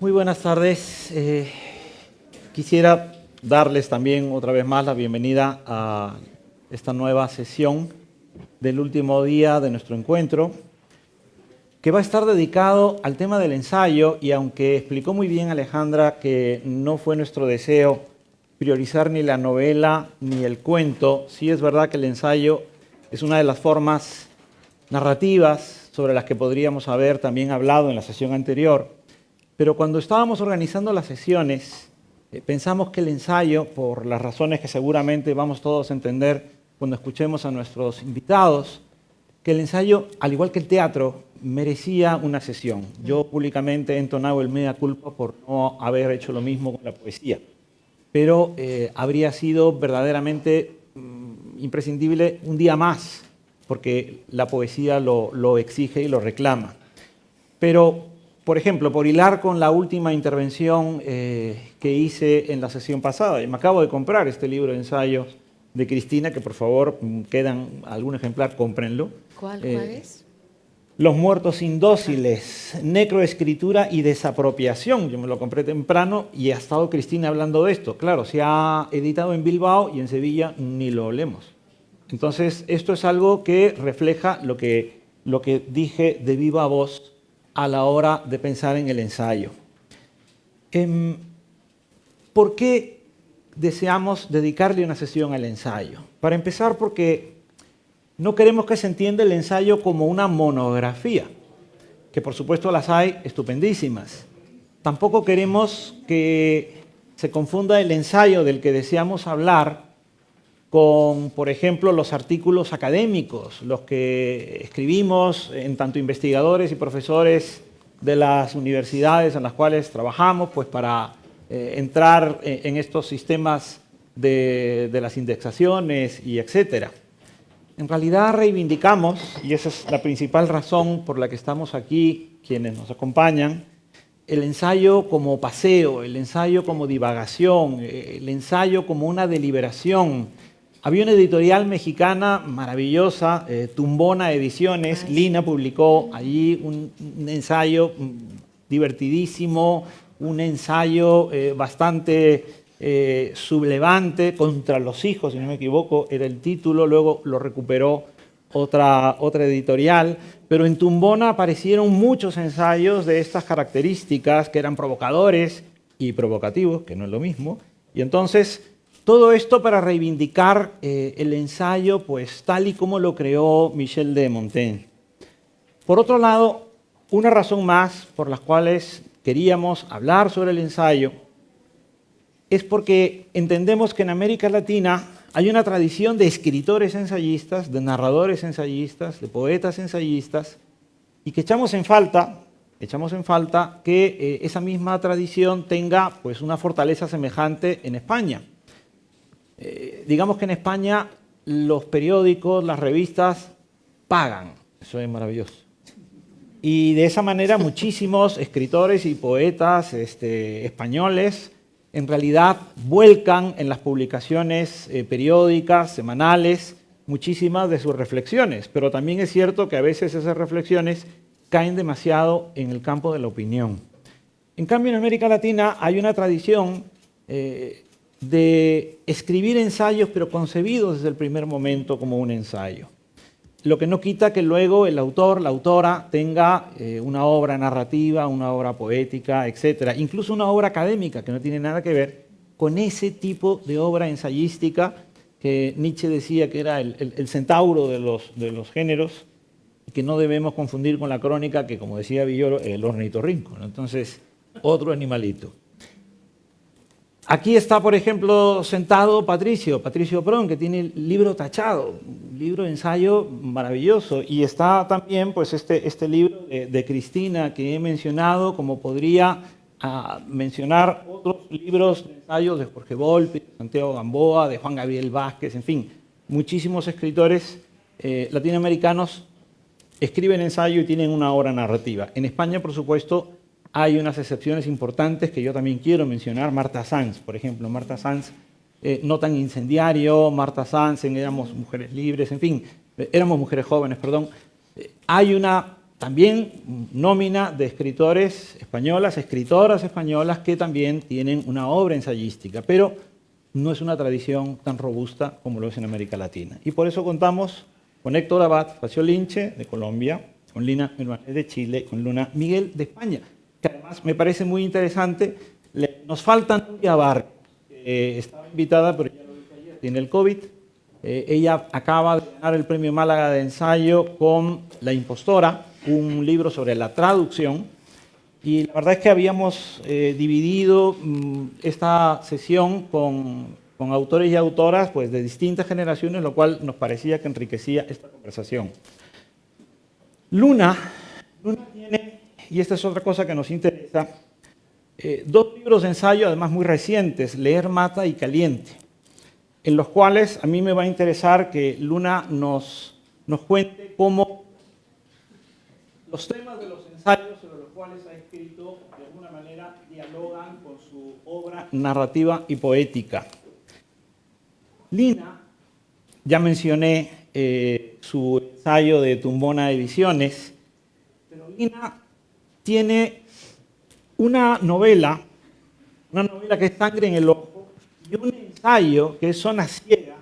Muy buenas tardes. Quisiera darles también otra vez más la bienvenida a esta nueva sesión del último día de nuestro encuentro, que va a estar dedicado al tema del ensayo, y aunque explicó muy bien Alejandra que no fue nuestro deseo priorizar ni la novela ni el cuento, sí es verdad que el ensayo es una de las formas narrativas sobre las que podríamos haber también hablado en la sesión anterior. Pero cuando estábamos organizando las sesiones, pensamos que el ensayo, por las razones que seguramente vamos todos a entender cuando escuchemos a nuestros invitados, que el ensayo, al igual que el teatro, merecía una sesión. Yo públicamente he entonado el mea culpa por no haber hecho lo mismo con la poesía, pero habría sido verdaderamente imprescindible un día más, porque la poesía lo exige y lo reclama. Pero, por ejemplo, por hilar con la última intervención que hice en la sesión pasada, y me acabo de comprar este libro de ensayos de Cristina, que por favor quedan algún ejemplar, cómprenlo. ¿Cuál es? Los muertos indóciles, necroescritura y desapropiación. Yo me lo compré temprano y ha estado Cristina hablando de esto. Claro, se ha editado en Bilbao y en Sevilla ni lo leemos. Entonces, esto es algo que refleja lo que dije de viva voz a la hora de pensar en el ensayo. ¿Por qué deseamos dedicarle una sesión al ensayo? Para empezar, porque no queremos que se entienda el ensayo como una monografía, que por supuesto las hay estupendísimas. Tampoco queremos que se confunda el ensayo del que deseamos hablar con, por ejemplo, los artículos académicos, los que escribimos en tanto investigadores y profesores de las universidades en las cuales trabajamos, pues para entrar en estos sistemas de las indexaciones y etcétera. En realidad reivindicamos, y esa es la principal razón por la que estamos aquí, quienes nos acompañan, el ensayo como paseo, el ensayo como divagación, el ensayo como una deliberación. Había una editorial mexicana maravillosa, Tumbona Ediciones. Lina publicó allí un ensayo divertidísimo, un ensayo bastante sublevante, contra los hijos, si no me equivoco, era el título. Luego lo recuperó otra editorial, pero en Tumbona aparecieron muchos ensayos de estas características que eran provocadores y provocativos, que no es lo mismo, y entonces todo esto para reivindicar el ensayo pues tal y como lo creó Michel de Montaigne. Por otro lado, una razón más por las cuales queríamos hablar sobre el ensayo es porque entendemos que en América Latina hay una tradición de escritores ensayistas, de narradores ensayistas, de poetas ensayistas, y que echamos en falta que esa misma tradición tenga pues una fortaleza semejante en España. Digamos que en España los periódicos, las revistas pagan, eso es maravilloso. Y de esa manera muchísimos escritores y poetas españoles en realidad vuelcan en las publicaciones periódicas, semanales, muchísimas de sus reflexiones, pero también es cierto que a veces esas reflexiones caen demasiado en el campo de la opinión. En cambio, en América Latina hay una tradición de escribir ensayos, pero concebidos desde el primer momento como un ensayo. Lo que no quita que luego el autor, la autora, tenga una obra narrativa, una obra poética, etcétera, incluso una obra académica que no tiene nada que ver con ese tipo de obra ensayística que Nietzsche decía que era el centauro de los géneros, y que no debemos confundir con la crónica, que como decía Villoro, el ornitorrinco, ¿no? Entonces, otro animalito. Aquí está, por ejemplo, sentado Patricio Pron, que tiene el libro tachado, un libro de ensayo maravilloso. Y está también pues, este libro de Cristina que he mencionado, como podría mencionar otros libros de ensayos de Jorge Volpi, de Santiago Gamboa, de Juan Gabriel Vázquez, en fin. Muchísimos escritores latinoamericanos escriben ensayo y tienen una obra narrativa. En España, por supuesto, hay unas excepciones importantes que yo también quiero mencionar. Marta Sanz, por ejemplo. Marta Sanz, no tan incendiario. Marta Sanz en Éramos Mujeres Libres, en fin, Éramos Mujeres Jóvenes, perdón. Hay una también nómina de escritoras españolas que también tienen una obra ensayística, pero no es una tradición tan robusta como lo es en América Latina. Y por eso contamos con Héctor Abad Faciolince, de Colombia, con Lina Mirmanés de Chile, con Luna Miguel de España, que además me parece muy interesante. Nos falta Nuria Vargas, que estaba invitada, pero ya lo dije ayer, tiene el COVID. Ella acaba de ganar el Premio Málaga de Ensayo con La Impostora, un libro sobre la traducción. Y la verdad es que habíamos dividido esta sesión con autores y autoras pues, de distintas generaciones, lo cual nos parecía que enriquecía esta conversación. Luna tiene, y esta es otra cosa que nos interesa, dos libros de ensayo, además muy recientes, Leer mata y Caliente, en los cuales a mí me va a interesar que Luna nos cuente cómo los temas de los ensayos sobre los cuales ha escrito de alguna manera dialogan con su obra narrativa y poética. Lina, ya mencioné su ensayo de Tumbona Ediciones, pero Lina tiene una novela que es Sangre en el Ojo y un ensayo que es Zona Ciega,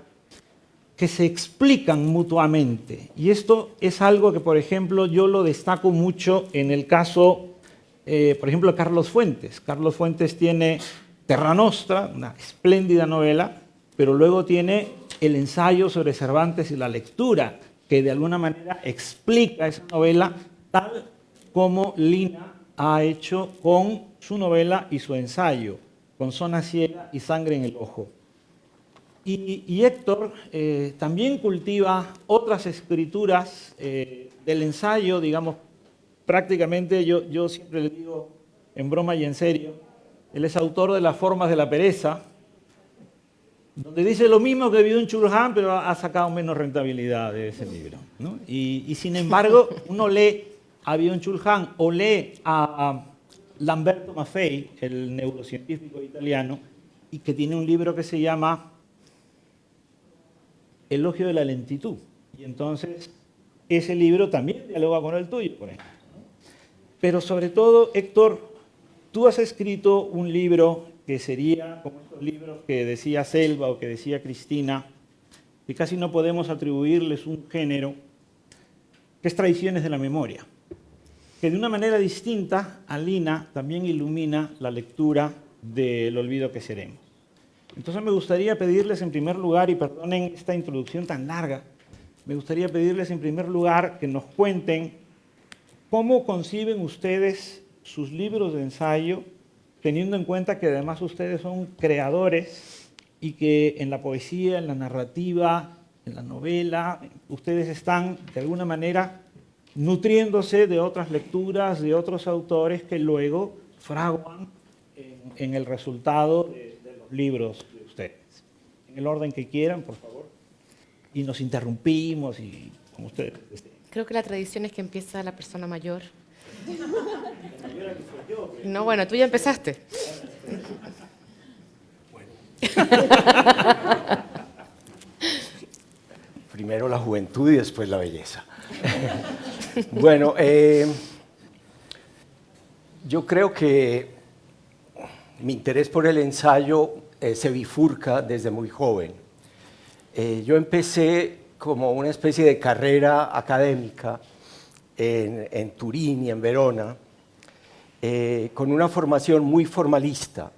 que se explican mutuamente. Y esto es algo que, por ejemplo, yo lo destaco mucho en el caso, por ejemplo, de Carlos Fuentes. Carlos Fuentes tiene Terra Nostra, una espléndida novela, pero luego tiene el ensayo sobre Cervantes y la lectura, que de alguna manera explica esa novela tal como Lina ha hecho con su novela y su ensayo, con Zona Ciega y Sangre en el Ojo. Y Héctor también cultiva otras escrituras del ensayo, digamos, prácticamente yo siempre le digo en broma y en serio, él es autor de Las Formas de la Pereza, donde dice lo mismo que Byung-Chul Han, pero ha sacado menos rentabilidad de ese libro, ¿no? Y sin embargo, uno lee a Byung-Chul Han o lee a Lamberto Maffei, el neurocientífico italiano, y que tiene un libro que se llama Elogio de la lentitud. Y entonces ese libro también dialoga con el tuyo, por ejemplo, ¿no? Pero sobre todo, Héctor, tú has escrito un libro que sería como estos libros que decía Selva o que decía Cristina, que casi no podemos atribuirles un género, que es Traiciones de la Memoria, que de una manera distinta a Lina también ilumina la lectura del olvido que seremos. Entonces me gustaría pedirles en primer lugar, y perdonen esta introducción tan larga, me gustaría pedirles en primer lugar que nos cuenten cómo conciben ustedes sus libros de ensayo, teniendo en cuenta que además ustedes son creadores y que en la poesía, en la narrativa, en la novela, ustedes están de alguna manera nutriéndose de otras lecturas, de otros autores que luego fraguan en el resultado de los libros de ustedes. En el orden que quieran, por favor. Y nos interrumpimos y como ustedes deseen. Creo que la tradición es que empieza la persona mayor. La mayor que soy yo. No, bueno, tú ya empezaste. Primero la juventud y después la belleza. Bueno, yo creo que mi interés por el ensayo se bifurca desde muy joven. Yo empecé como una especie de carrera académica en Turín y en Verona, con una formación muy formalista.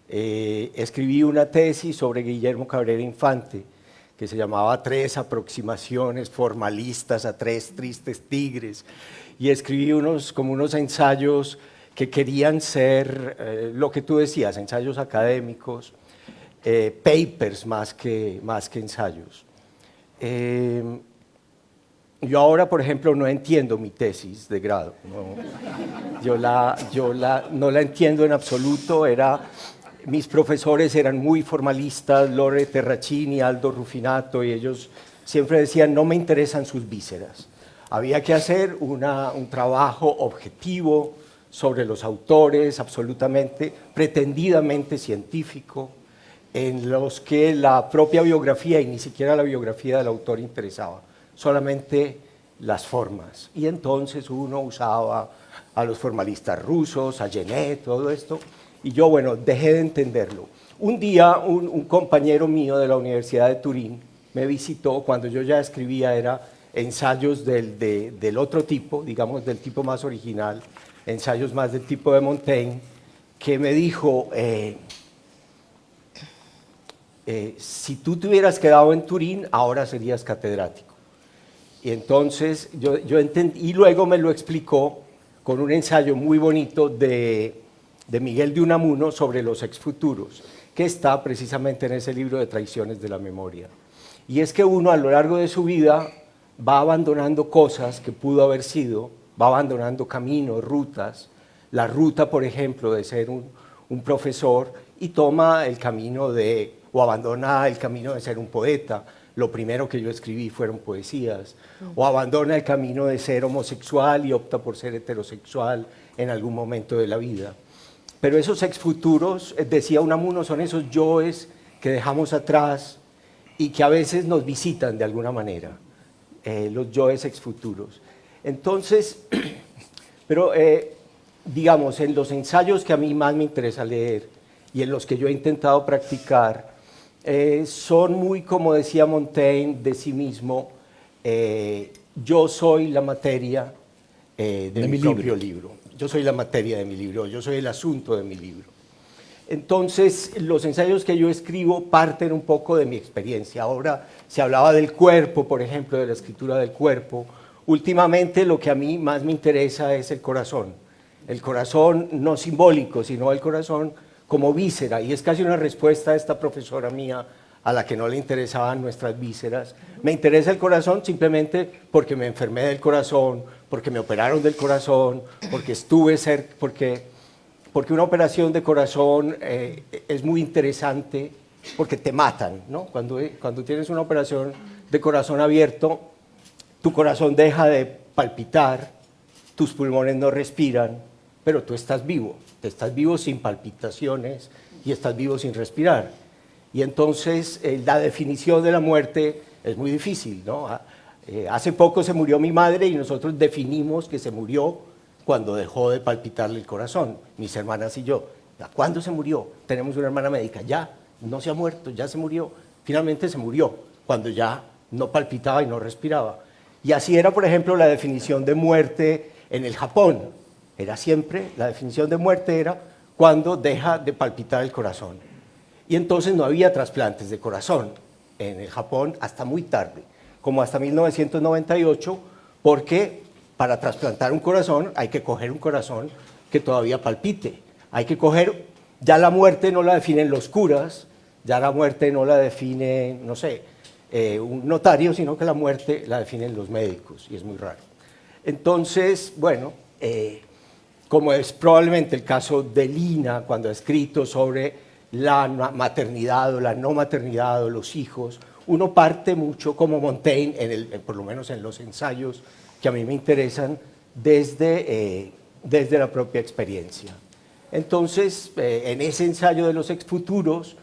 Escribí una tesis sobre Guillermo Cabrera Infante, que se llamaba Tres aproximaciones formalistas a tres tristes tigres, y escribí unos ensayos que querían ser lo que tú decías, ensayos académicos, papers más que ensayos. Yo ahora, por ejemplo, no entiendo mi tesis de grado, no la entiendo en absoluto. Mis profesores eran muy formalistas, Lore Terracini, Aldo Rufinato, y ellos siempre decían, no me interesan sus vísceras. Había que hacer un trabajo objetivo sobre los autores, absolutamente, pretendidamente científico, en los que la propia biografía y ni siquiera la biografía del autor interesaba. Solamente las formas. Y entonces uno usaba a los formalistas rusos, a Genet, todo esto, y yo, bueno, dejé de entenderlo. Un día un compañero mío de la Universidad de Turín me visitó cuando yo ya escribía, era ensayos del otro tipo, digamos del tipo más original, ensayos más del tipo de Montaigne, que me dijo, si tú te hubieras quedado en Turín, ahora serías catedrático. Y entonces yo entendí, y luego me lo explicó con un ensayo muy bonito de Miguel de Unamuno sobre los exfuturos, que está precisamente en ese libro de Traiciones de la Memoria. Y es que uno a lo largo de su vida va abandonando cosas que pudo haber sido, va abandonando caminos, rutas, la ruta, por ejemplo, de ser un profesor y toma el camino o abandona el camino de ser un poeta. Lo primero que yo escribí fueron poesías. O abandona el camino de ser homosexual y opta por ser heterosexual en algún momento de la vida. Pero esos exfuturos, decía Unamuno, son esos yoes que dejamos atrás y que a veces nos visitan de alguna manera, los yoes exfuturos. Entonces, pero digamos, en los ensayos que a mí más me interesa leer y en los que yo he intentado practicar, son muy, como decía Montaigne de sí mismo, yo soy la materia de mi propio libro. Yo soy la materia de mi libro, yo soy el asunto de mi libro. Entonces, los ensayos que yo escribo parten un poco de mi experiencia. Ahora se hablaba del cuerpo, por ejemplo, de la escritura del cuerpo. Últimamente lo que a mí más me interesa es el corazón. El corazón no simbólico, sino el corazón como víscera. Y es casi una respuesta a esta profesora mía a la que no le interesaban nuestras vísceras. Me interesa el corazón simplemente porque me enfermé del corazón, porque me operaron del corazón, porque estuve cerca, porque una operación de corazón es muy interesante, porque te matan, ¿no? Cuando tienes una operación de corazón abierto, tu corazón deja de palpitar, tus pulmones no respiran, pero tú estás vivo sin palpitaciones y estás vivo sin respirar. Y entonces la definición de la muerte es muy difícil, ¿no? Hace poco se murió mi madre y nosotros definimos que se murió cuando dejó de palpitarle el corazón, mis hermanas y yo. ¿Cuándo se murió? Tenemos una hermana médica, ya, no se ha muerto, ya se murió. Finalmente se murió, cuando ya no palpitaba y no respiraba. Y así era, por ejemplo, la definición de muerte en el Japón. Era siempre, la definición de muerte era cuando deja de palpitar el corazón. Y entonces no había trasplantes de corazón en el Japón hasta muy tarde, como hasta 1998, porque para trasplantar un corazón hay que coger un corazón que todavía palpite. Hay que coger, ya la muerte no la definen los curas, ya la muerte no la define, no sé, un notario, sino que la muerte la definen los médicos, y es muy raro. Entonces, bueno, como es probablemente el caso de Lina, cuando ha escrito sobre la maternidad o la no maternidad o los hijos, uno parte mucho como Montaigne, por lo menos en los ensayos que a mí me interesan, desde la propia experiencia. Entonces, en ese ensayo de los exfuturos,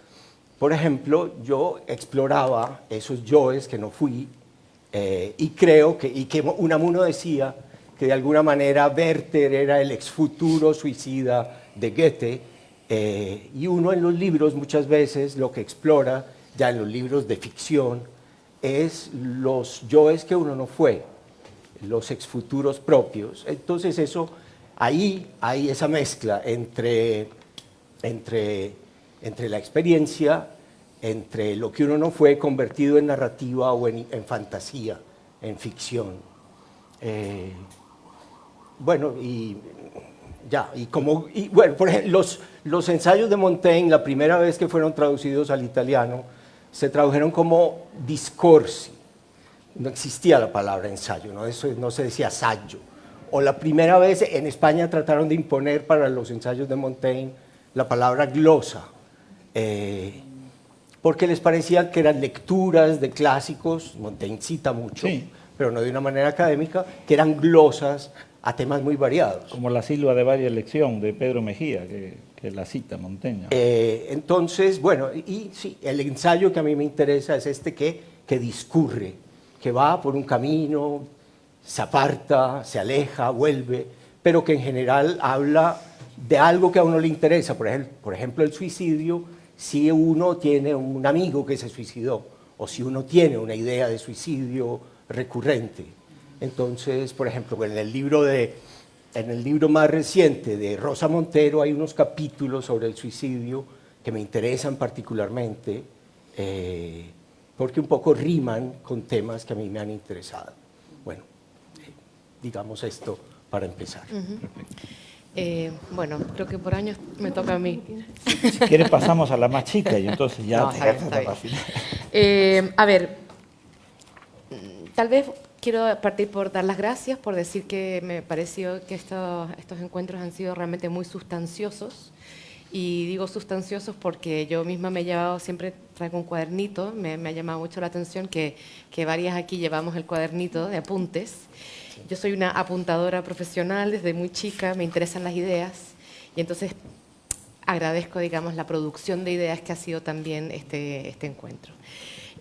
por ejemplo, yo exploraba esos yoes que no fui, y creo que Unamuno decía que de alguna manera Werther era el exfuturo suicida de Goethe, y uno en los libros muchas veces lo que explora, ya en los libros de ficción, es los yoes que uno no fue, los exfuturos propios. Entonces eso, ahí hay esa mezcla entre la experiencia, entre lo que uno no fue convertido en narrativa o en fantasía, en ficción. Bueno, por ejemplo, los ensayos de Montaigne, la primera vez que fueron traducidos al italiano, se tradujeron como discorsi. No existía la palabra ensayo, ¿no? Eso no se decía saggio. O la primera vez en España trataron de imponer para los ensayos de Montaigne la palabra glosa, porque les parecía que eran lecturas de clásicos, Montaigne cita mucho, sí, pero no de una manera académica, que eran glosas a temas muy variados. Como la Silva de Varia Elección de Pedro Mejía, que la cita Montaigne. Entonces, bueno, y sí, el ensayo que a mí me interesa es este que discurre, que va por un camino, se aparta, se aleja, vuelve, pero que en general habla de algo que a uno le interesa. Por ejemplo, el suicidio, si uno tiene un amigo que se suicidó o si uno tiene una idea de suicidio recurrente. Entonces, por ejemplo, en el libro más reciente de Rosa Montero hay unos capítulos sobre el suicidio que me interesan particularmente porque un poco riman con temas que a mí me han interesado. Bueno, digamos esto para empezar. Bueno, creo que por años me toca a mí. Si quieres pasamos a la más chica y entonces ya No, te está bien, vas está a bien. la final. A ver, tal vez quiero partir por dar las gracias, por decir que me pareció que estos encuentros han sido realmente muy sustanciosos. Y digo sustanciosos porque yo misma me he llevado, siempre traigo un cuadernito, me ha llamado mucho la atención que varias aquí llevamos el cuadernito de apuntes. Yo soy una apuntadora profesional desde muy chica, me interesan las ideas y entonces agradezco, digamos, la producción de ideas que ha sido también este encuentro.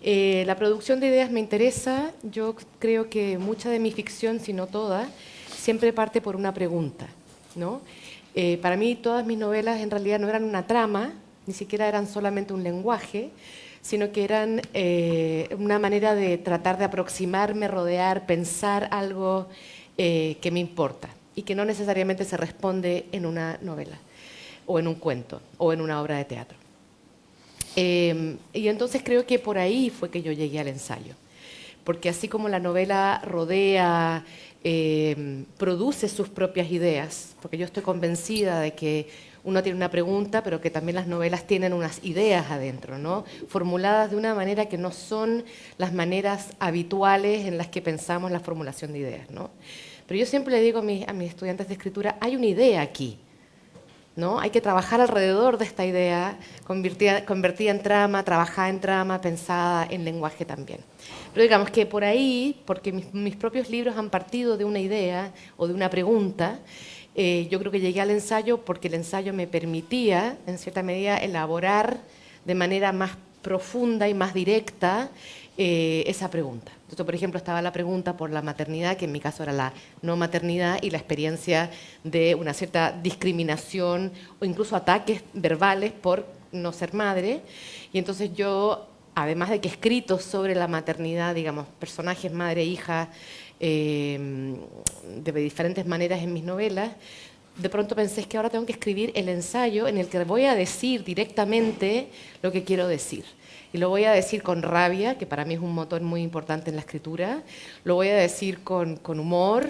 La producción de ideas me interesa, yo creo que mucha de mi ficción, si no toda, siempre parte por una pregunta, ¿no? Para mí todas mis novelas en realidad no eran una trama, ni siquiera eran solamente un lenguaje, sino que eran una manera de tratar de aproximarme, rodear, pensar algo que me importa y que no necesariamente se responde en una novela o en un cuento o en una obra de teatro. Y entonces creo que por ahí fue que yo llegué al ensayo, porque así como la novela rodea, produce sus propias ideas, porque yo estoy convencida de que uno tiene una pregunta, pero que también las novelas tienen unas ideas adentro, ¿no? Formuladas de una manera que no son las maneras habituales en las que pensamos la formulación de ideas, ¿no? Pero yo siempre le digo a mis estudiantes de escritura, hay una idea aquí, ¿no? Hay que trabajar alrededor de esta idea, convertida en trama, trabajada en trama, pensada en lenguaje también. Pero digamos que por ahí, porque mis propios libros han partido de una idea o de una pregunta, yo creo que llegué al ensayo porque el ensayo me permitía, en cierta medida, elaborar de manera más profunda y más directa esa pregunta. Entonces, por ejemplo, estaba la pregunta por la maternidad, que en mi caso era la no maternidad, y la experiencia de una cierta discriminación o incluso ataques verbales por no ser madre. Y entonces yo, además de que he escrito sobre la maternidad, digamos, personajes madre e hija, de diferentes maneras en mis novelas, de pronto pensé que ahora tengo que escribir el ensayo en el que voy a decir directamente lo que quiero decir. Y lo voy a decir con rabia, que para mí es un motor muy importante en la escritura, lo voy a decir con humor,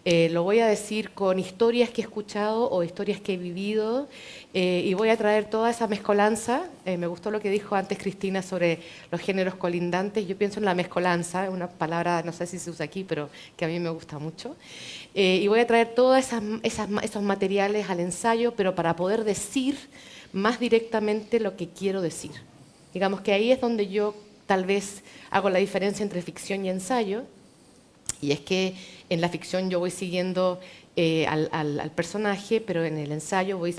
lo voy a decir con historias que he escuchado o historias que he vivido, y voy a traer toda esa mezcolanza. Me gustó lo que dijo antes Cristina sobre los géneros colindantes. Yo pienso en la mezcolanza, una palabra, no sé si se usa aquí, pero que a mí me gusta mucho. Y voy a traer todos esos materiales al ensayo, pero para poder decir más directamente lo que quiero decir. Digamos que ahí es donde yo tal vez hago la diferencia entre ficción y ensayo, y es que en la ficción yo voy siguiendo al personaje, pero en el ensayo voy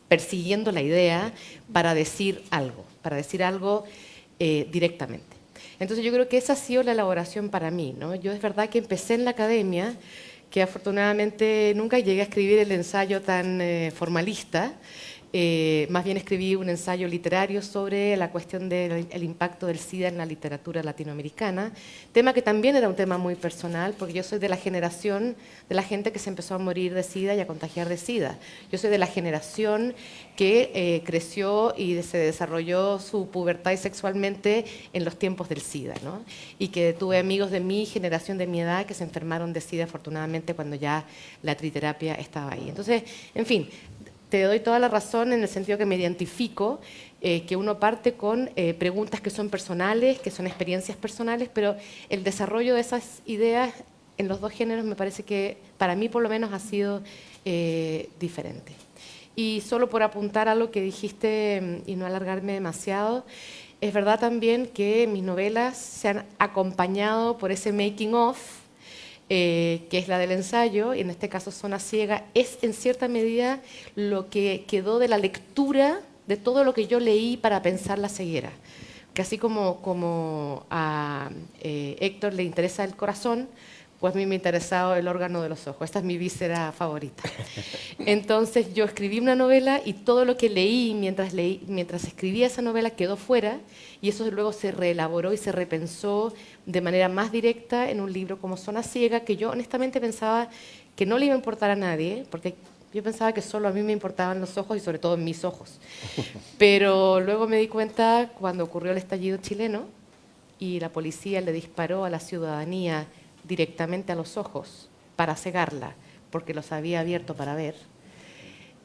persiguiendo la idea para decir algo directamente. Entonces yo creo que esa ha sido la elaboración para mí, ¿no? Yo es verdad que empecé en la academia, que afortunadamente nunca llegué a escribir el ensayo tan formalista. Más bien escribí un ensayo literario sobre la cuestión del impacto del SIDA en la literatura latinoamericana, tema que también era un tema muy personal, porque yo soy de la generación de la gente que se empezó a morir de SIDA y a contagiar de SIDA. Yo soy de la generación que creció y se desarrolló su pubertad y sexualmente en los tiempos del SIDA, ¿no? Y que tuve amigos de mi generación, de mi edad, que se enfermaron de SIDA afortunadamente cuando ya la triterapia estaba ahí. Entonces, en fin, te doy toda la razón en el sentido que me identifico, que uno parte con preguntas que son personales, que son experiencias personales, pero el desarrollo de esas ideas en los dos géneros me parece que para mí por lo menos ha sido diferente. Y solo por apuntar a lo que dijiste y no alargarme demasiado, es verdad también que mis novelas se han acompañado por ese making of, que es la del ensayo, y en este caso Zona Ciega, es en cierta medida lo que quedó de la lectura de todo lo que yo leí para pensar La ceguera. Que así como a Héctor le interesa el corazón, Pues a mí me interesaba el órgano de los ojos, esta es mi víscera favorita. Entonces yo escribí una novela y todo lo que leí mientras escribía esa novela quedó fuera, y eso luego se reelaboró y se repensó de manera más directa en un libro como Zona Ciega, que yo honestamente pensaba que no le iba a importar a nadie, porque yo pensaba que solo a mí me importaban los ojos y sobre todo mis ojos. Pero luego me di cuenta cuando ocurrió el estallido chileno y la policía le disparó a la ciudadanía directamente a los ojos para cegarla, porque los había abierto para ver.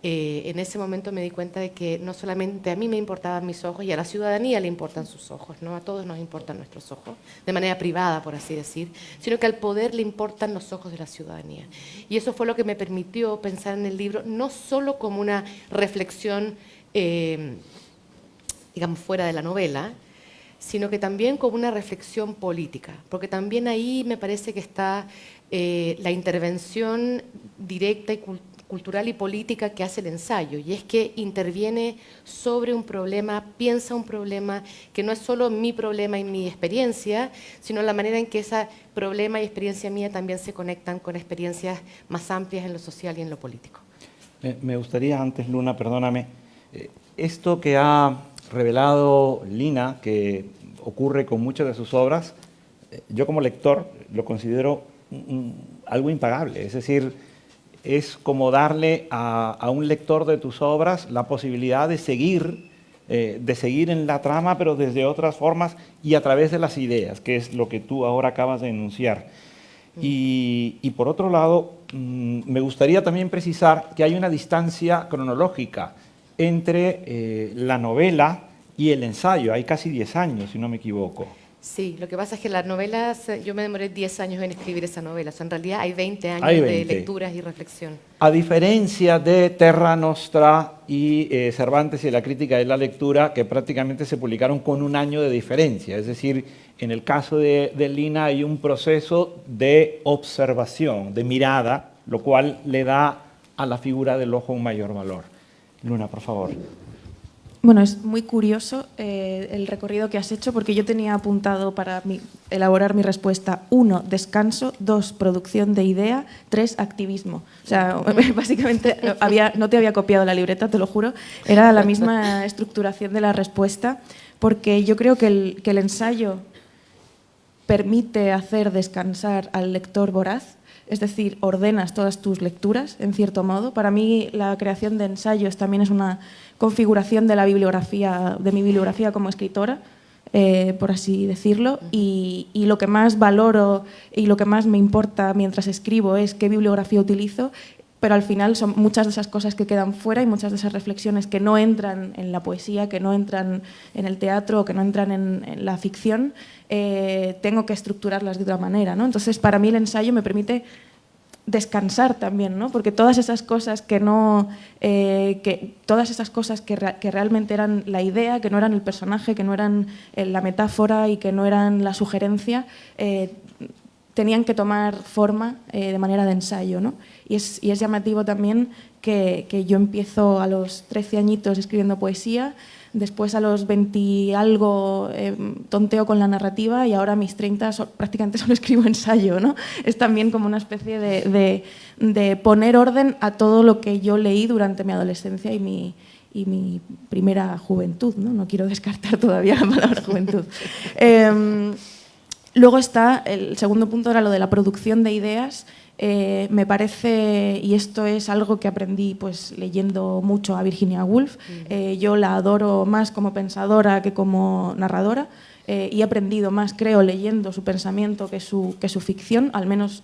En ese momento me di cuenta de que no solamente a mí me importaban mis ojos, y a la ciudadanía le importan sus ojos, ¿no? A todos nos importan nuestros ojos, de manera privada, por así decir, sino que al poder le importan los ojos de la ciudadanía. Y eso fue lo que me permitió pensar en el libro, no solo como una reflexión, digamos, fuera de la novela, sino que también como una reflexión política, porque también ahí me parece que está la intervención directa y cultural y política que hace el ensayo, y es que interviene sobre un problema, piensa un problema que no es solo mi problema y mi experiencia, sino la manera en que ese problema y experiencia mía también se conectan con experiencias más amplias en lo social y en lo político. Me gustaría antes, Luna, perdóname, esto que ha revelado Lina, que ocurre con muchas de sus obras, yo como lector lo considero algo impagable. Es decir, es como darle a un lector de tus obras la posibilidad de seguir en la trama, pero desde otras formas y a través de las ideas, que es lo que tú ahora acabas de enunciar. Y por otro lado, me gustaría también precisar que hay una distancia cronológica entre la novela y el ensayo. Hay casi 10 años, si no me equivoco. Sí, lo que pasa es que la novela, yo me demoré 10 años en escribir esa novela, o sea, en realidad hay 20 años de lecturas y reflexión. A diferencia de Terra Nostra y Cervantes y la crítica de la lectura, que prácticamente se publicaron con un año de diferencia, es decir, en el caso de Lina hay un proceso de observación, de mirada, lo cual le da a la figura del ojo un mayor valor. Luna, por favor. Bueno, es muy curioso el recorrido que has hecho, porque yo tenía apuntado para elaborar mi respuesta: 1, descanso; 2, producción de idea; 3, activismo. O sea, básicamente no te había copiado la libreta, te lo juro, era la misma estructuración de la respuesta, porque yo creo que el ensayo permite hacer descansar al lector voraz. Es decir, ordenas todas tus lecturas, en cierto modo. Para mí, la creación de ensayos también es una configuración de mi bibliografía como escritora, por así decirlo. Y lo que más valoro y lo que más me importa mientras escribo es qué bibliografía utilizo, pero al final son muchas de esas cosas que quedan fuera y muchas de esas reflexiones que no entran en la poesía, que no entran en el teatro, que no entran en la ficción, tengo que estructurarlas de otra manera, ¿no? Entonces, para mí el ensayo me permite descansar también, ¿no? Porque todas esas cosas que realmente eran la idea, que no eran el personaje, que no eran la metáfora y que no eran la sugerencia, tenían que tomar forma de manera de ensayo, ¿no? Y es llamativo también que yo empiezo a los 13 añitos escribiendo poesía, después a los 20 y algo tonteo con la narrativa, y ahora a mis 30 prácticamente solo escribo ensayo, ¿no? Es también como una especie de poner orden a todo lo que yo leí durante mi adolescencia y mi primera juventud, ¿no? No quiero descartar todavía la palabra juventud. Luego está, el segundo punto era lo de la producción de ideas. Me parece, y esto es algo que aprendí pues leyendo mucho a Virginia Woolf, yo la adoro más como pensadora que como narradora, y he aprendido más, creo, leyendo su pensamiento que su ficción, al menos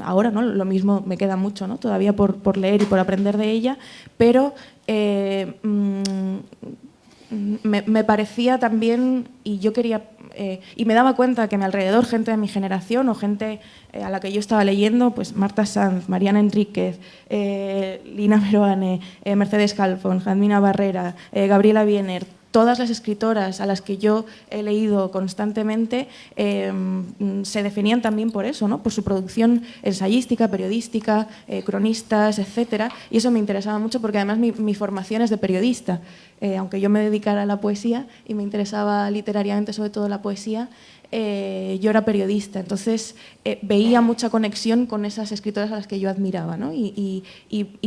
ahora, ¿no? Lo mismo me queda mucho, ¿no? Todavía por leer y por aprender de ella, pero me parecía también, y yo quería... y me daba cuenta que a mi alrededor, gente de mi generación o gente a la que yo estaba leyendo, pues Marta Sanz, Mariana Enríquez, Lina Meroane, Mercedes Halfon, Jazmina Barrera, Gabriela Wiener, todas las escritoras a las que yo he leído constantemente se definían también por eso, ¿no? Por su producción ensayística, periodística, cronistas, etcétera, y eso me interesaba mucho porque además mi formación es de periodista. Aunque yo me dedicara a la poesía y me interesaba literariamente sobre todo la poesía, yo era periodista, entonces veía mucha conexión con esas escritoras a las que yo admiraba, ¿no? y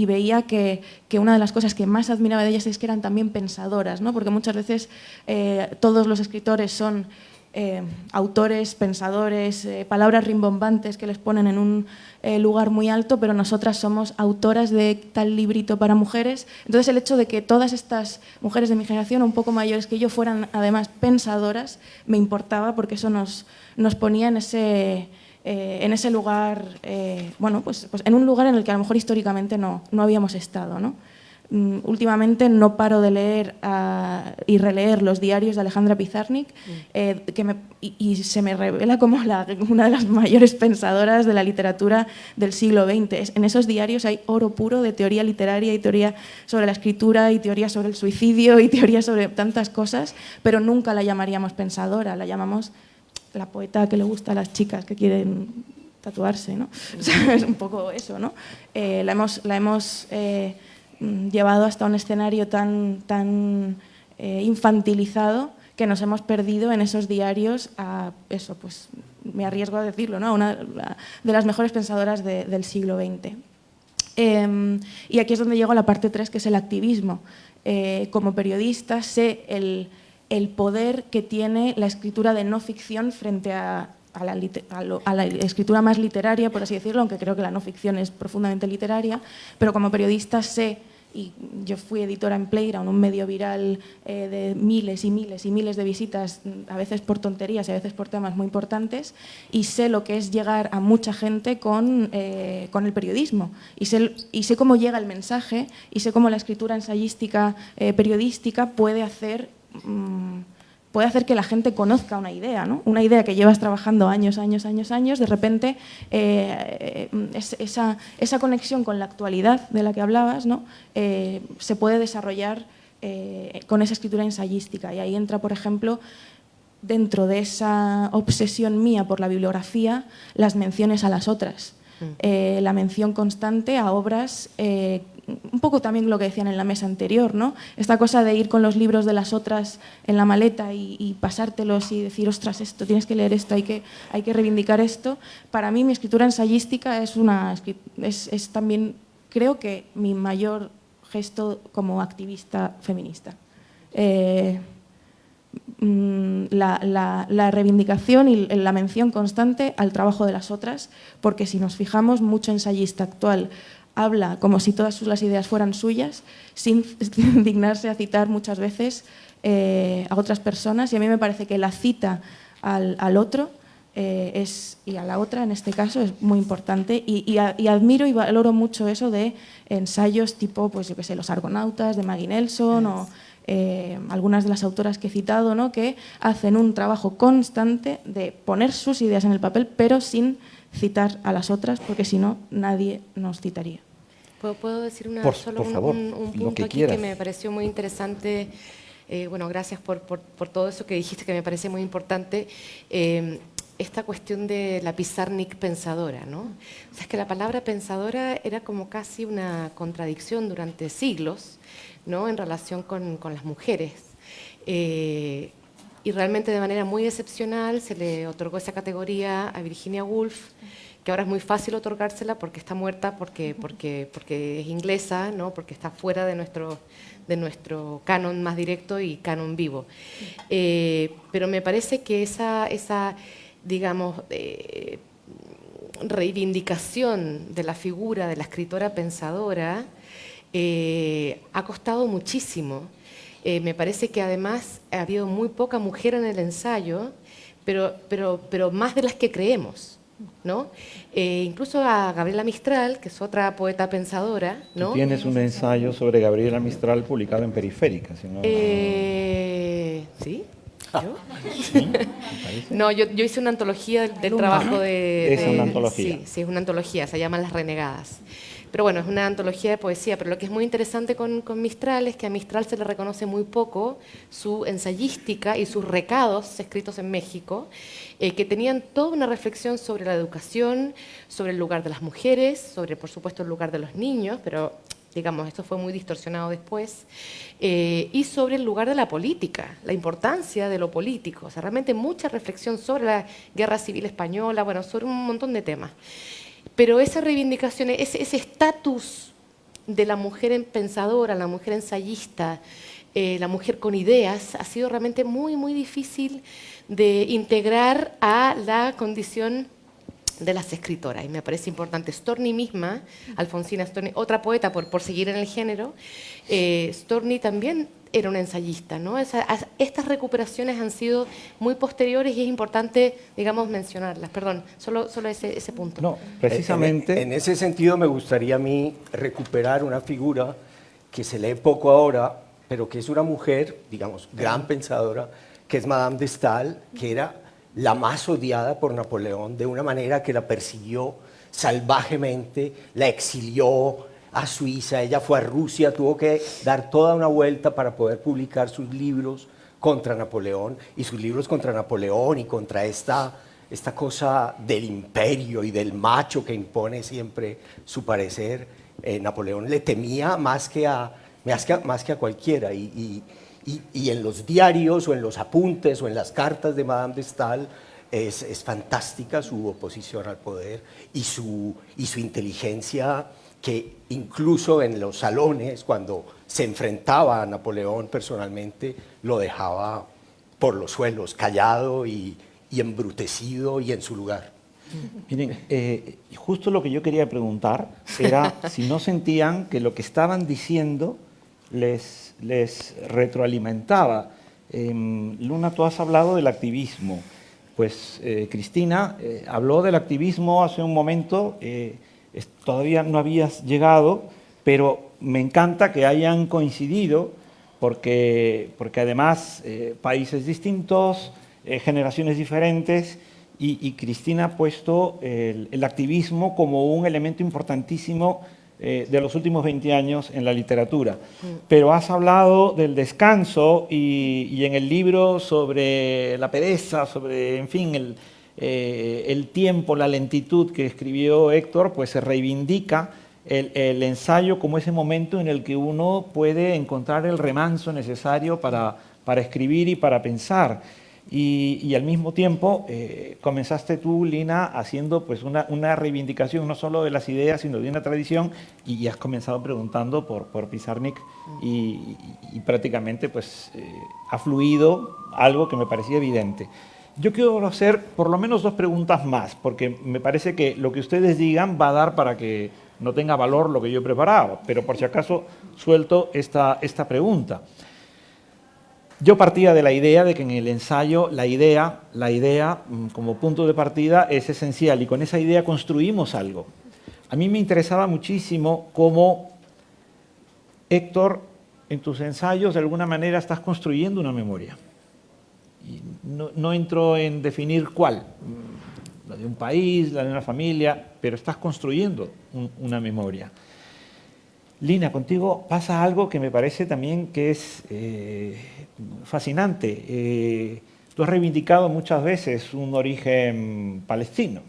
veía que una de las cosas que más admiraba de ellas es que eran también pensadoras, ¿no? Porque muchas veces todos los escritores son autores, pensadores, palabras rimbombantes que les ponen en un lugar muy alto, pero nosotras somos autoras de tal librito para mujeres. Entonces el hecho de que todas estas mujeres de mi generación, un poco mayores que yo, fueran además pensadoras, me importaba porque eso nos ponía en ese lugar, bueno, pues en un lugar en el que a lo mejor históricamente no habíamos estado, ¿no? Últimamente no paro de leer y releer los diarios de Alejandra Pizarnik, y se me revela como una de las mayores pensadoras de la literatura del siglo XX. En esos diarios hay oro puro de teoría literaria y teoría sobre la escritura y teoría sobre el suicidio y teoría sobre tantas cosas, pero nunca la llamaríamos pensadora, la llamamos la poeta que le gusta a las chicas que quieren tatuarse, ¿no? O sea, es un poco eso, ¿no? La hemos llevado hasta un escenario tan infantilizado que nos hemos perdido en esos diarios a eso, pues me arriesgo a decirlo, ¿no? Una de las mejores pensadoras del siglo XX. Y aquí es donde llego a la parte 3, que es el activismo. Como periodista sé el poder que tiene la escritura de no ficción frente a la escritura más literaria, por así decirlo, aunque creo que la no ficción es profundamente literaria, pero como periodista sé, y yo fui editora en Playground, un medio viral de miles y miles y miles de visitas, a veces por tonterías y a veces por temas muy importantes, y sé lo que es llegar a mucha gente con el periodismo, y sé cómo llega el mensaje, y sé cómo la escritura ensayística periodística puede hacer que la gente conozca una idea, ¿no? Una idea que llevas trabajando años, de repente esa conexión con la actualidad de la que hablabas, ¿no? Se puede desarrollar con esa escritura ensayística, y ahí entra, por ejemplo, dentro de esa obsesión mía por la bibliografía, las menciones a las otras. La mención constante a obras, un poco también lo que decían en la mesa anterior, ¿no? Esta cosa de ir con los libros de las otras en la maleta y pasártelos y decir, ostras, esto, tienes que leer esto, hay que reivindicar esto. Para mí mi escritura ensayística es también, creo que, mi mayor gesto como activista feminista. La reivindicación y la mención constante al trabajo de las otras, porque si nos fijamos, mucho ensayista actual habla como si todas las ideas fueran suyas, sin dignarse a citar muchas veces a otras personas, y a mí me parece que la cita al otro y a la otra, en este caso, es muy importante, y admiro y valoro mucho eso de ensayos tipo, pues yo qué sé, Los Argonautas, de Maggie Nelson, o algunas de las autoras que he citado, ¿no? Que hacen un trabajo constante de poner sus ideas en el papel, pero sin citar a las otras, porque si no, nadie nos citaría. ¿Puedo decir por favor, un lo punto que aquí quieras. que me pareció muy interesante? Bueno, gracias por todo eso que dijiste, que me parece muy importante. Esta cuestión de la Pizarnik pensadora, ¿no? O sea, es que la palabra pensadora era como casi una contradicción durante siglos, ¿no? En relación con las mujeres. Y realmente de manera muy excepcional se le otorgó esa categoría a Virginia Woolf, que ahora es muy fácil otorgársela porque está muerta, porque es inglesa, ¿no? Porque está fuera de nuestro canon más directo y canon vivo. Pero me parece que esa digamos, reivindicación de la figura de la escritora pensadora ha costado muchísimo. Me parece que además ha habido muy poca mujer en el ensayo, pero más de las que creemos, ¿no? Incluso a Gabriela Mistral, que es otra poeta pensadora, ¿no? Tú tienes un ensayo sobre Gabriela Mistral publicado en Periférica, si no... ¿Sí? ¿Yo? ¿Sí? ¿Me parece? No, yo hice una antología del trabajo de... Es una antología. Sí, es una antología, se llama Las Renegadas. Pero bueno, es una antología de poesía, pero lo que es muy interesante con Mistral es que a Mistral se le reconoce muy poco su ensayística y sus recados escritos en México, que tenían toda una reflexión sobre la educación, sobre el lugar de las mujeres, sobre, por supuesto, el lugar de los niños, pero digamos, esto fue muy distorsionado después, y sobre el lugar de la política, la importancia de lo político, o sea, realmente mucha reflexión sobre la Guerra Civil Española, bueno, sobre un montón de temas. Pero esa reivindicación, ese estatus de la mujer pensadora, la mujer ensayista, la mujer con ideas, ha sido realmente muy, muy difícil de integrar a la condición de las escritoras. Y me parece importante. Storni misma, Alfonsina Storni, otra poeta por seguir en el género, Storni también era una ensayista, ¿no? Estas recuperaciones han sido muy posteriores y es importante, digamos, mencionarlas. Perdón, solo ese punto. No, precisamente. En ese sentido me gustaría a mí recuperar una figura que se lee poco ahora, pero que es una mujer, digamos, gran pensadora, que es Madame de Staël, que era la más odiada por Napoleón, de una manera que la persiguió salvajemente, la exilió a Suiza, ella fue a Rusia, tuvo que dar toda una vuelta para poder publicar sus libros contra Napoleón, y sus libros contra Napoleón y contra esta cosa del imperio y del macho que impone siempre su parecer. Napoleón le temía más que a cualquiera, y en los diarios o en los apuntes o en las cartas de Madame de Staël es fantástica su oposición al poder y su inteligencia, que incluso en los salones, cuando se enfrentaba a Napoleón personalmente, lo dejaba por los suelos, callado y embrutecido y en su lugar. Miren, justo lo que yo quería preguntar era si no sentían que lo que estaban diciendo les retroalimentaba. Luna, tú has hablado del activismo. Pues Cristina habló del activismo hace un momento, todavía no habías llegado, pero me encanta que hayan coincidido porque además países distintos, generaciones diferentes, y Cristina ha puesto el activismo como un elemento importantísimo de los últimos 20 años en la literatura. Pero has hablado del descanso y en el libro sobre la pereza, sobre, en fin, el tiempo, la lentitud que escribió Héctor, pues se reivindica el ensayo como ese momento en el que uno puede encontrar el remanso necesario para escribir y para pensar. Y al mismo tiempo comenzaste tú, Lina, haciendo pues una reivindicación no solo de las ideas, sino de una tradición, y has comenzado preguntando por Pizarnik y prácticamente pues ha fluido algo que me parecía evidente. Yo quiero hacer por lo menos 2 preguntas más, porque me parece que lo que ustedes digan va a dar para que no tenga valor lo que yo he preparado, pero por si acaso suelto esta pregunta. Yo partía de la idea de que en el ensayo la idea como punto de partida es esencial, y con esa idea construimos algo. A mí me interesaba muchísimo cómo, Héctor, en tus ensayos de alguna manera estás construyendo una memoria. Y no entro en definir cuál, la de un país, la de una familia, pero estás construyendo una memoria. Lina, contigo pasa algo que me parece también que es fascinante. Tú has reivindicado muchas veces un origen palestino.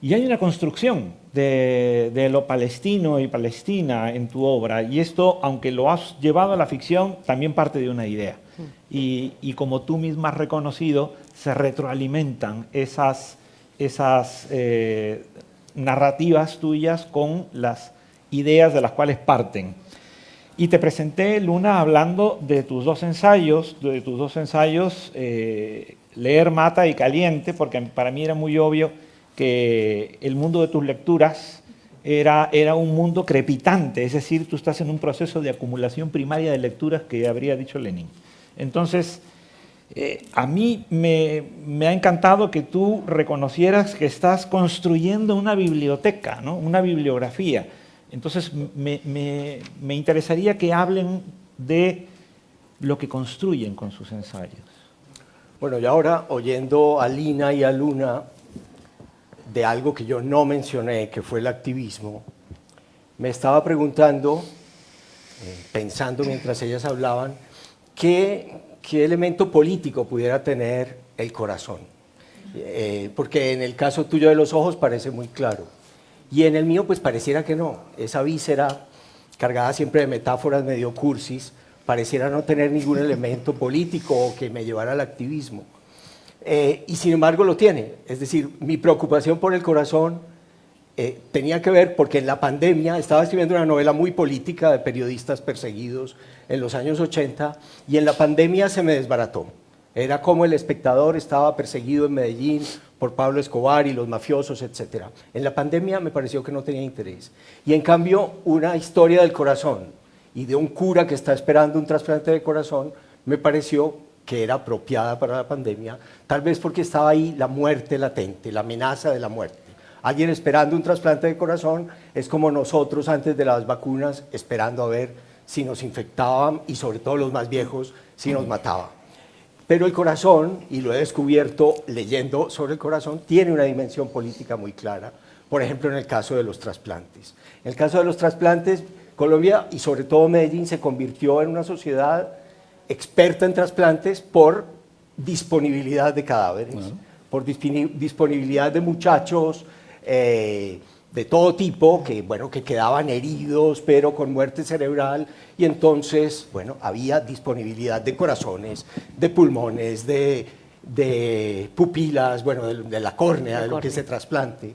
Y hay una construcción de lo palestino y Palestina en tu obra. Y esto, aunque lo has llevado a la ficción, también parte de una idea. Y como tú misma has reconocido, se retroalimentan esas narrativas tuyas con las ideas de las cuales parten. Y te presenté, Luna, hablando de tus dos ensayos, Leer, Mata y Caliente, porque para mí era muy obvio que el mundo de tus lecturas era un mundo crepitante, es decir, tú estás en un proceso de acumulación primaria de lecturas que habría dicho Lenin. Entonces, a mí me ha encantado que tú reconocieras que estás construyendo una biblioteca, ¿no? Una bibliografía. Entonces, me interesaría que hablen de lo que construyen con sus ensayos. Bueno, y ahora, oyendo a Lina y a Luna de algo que yo no mencioné, que fue el activismo, me estaba preguntando, pensando mientras ellas hablaban, qué elemento político pudiera tener el corazón. Porque en el caso tuyo de los ojos parece muy claro. Y en el mío, pues pareciera que no. Esa víscera cargada siempre de metáforas medio cursis, pareciera no tener ningún elemento político o que me llevara al activismo. Y sin embargo lo tiene. Es decir, mi preocupación por el corazón tenía que ver porque en la pandemia estaba escribiendo una novela muy política de periodistas perseguidos en los años 80 y en la pandemia se me desbarató. Era como el espectador estaba perseguido en Medellín por Pablo Escobar y los mafiosos, etc. En la pandemia me pareció que no tenía interés. Y en cambio, una historia del corazón y de un cura que está esperando un trasplante de corazón me pareció que era apropiada para la pandemia, tal vez porque estaba ahí la muerte latente, la amenaza de la muerte. Alguien esperando un trasplante de corazón es como nosotros antes de las vacunas esperando a ver si nos infectaban y sobre todo los más viejos si nos mataban. Pero el corazón, y lo he descubierto leyendo sobre el corazón, tiene una dimensión política muy clara, por ejemplo en el caso de los trasplantes. En el caso de los trasplantes, Colombia y sobre todo Medellín se convirtió en una sociedad experta en trasplantes por disponibilidad de cadáveres, por disponibilidad de muchachos de todo tipo que quedaban heridos pero con muerte cerebral y entonces había disponibilidad de corazones, de pulmones, de pupilas, de la córnea, de lo que se trasplante.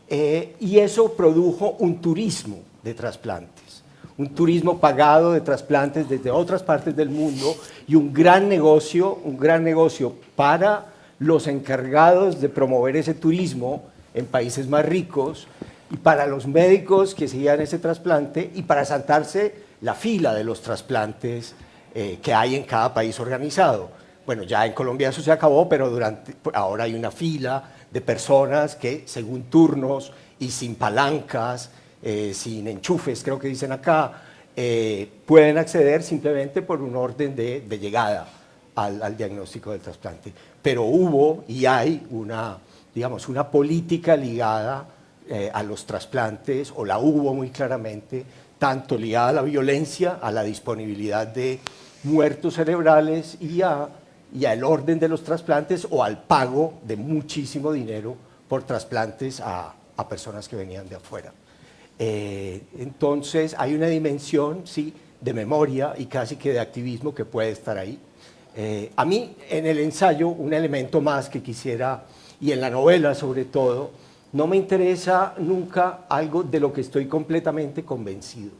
Y eso produjo un turismo de trasplantes, un turismo pagado de trasplantes desde otras partes del mundo y un gran negocio para los encargados de promover ese turismo en países más ricos y para los médicos que seguían ese trasplante y para saltarse la fila de los trasplantes que hay en cada país organizado. Bueno, ya en Colombia eso se acabó, pero ahora hay una fila de personas que según turnos y sin palancas, sin enchufes, creo que dicen acá, pueden acceder simplemente por un orden de llegada al diagnóstico del trasplante. Pero hubo y hay una política ligada a los trasplantes, o la hubo muy claramente, tanto ligada a la violencia, a la disponibilidad de muertos cerebrales y al orden de los trasplantes o al pago de muchísimo dinero por trasplantes a personas que venían de afuera. Entonces hay una dimensión, sí, de memoria y casi que de activismo que puede estar ahí. A mí en el ensayo un elemento más que quisiera, y en la novela sobre todo, no me interesa nunca algo de lo que estoy completamente convencido.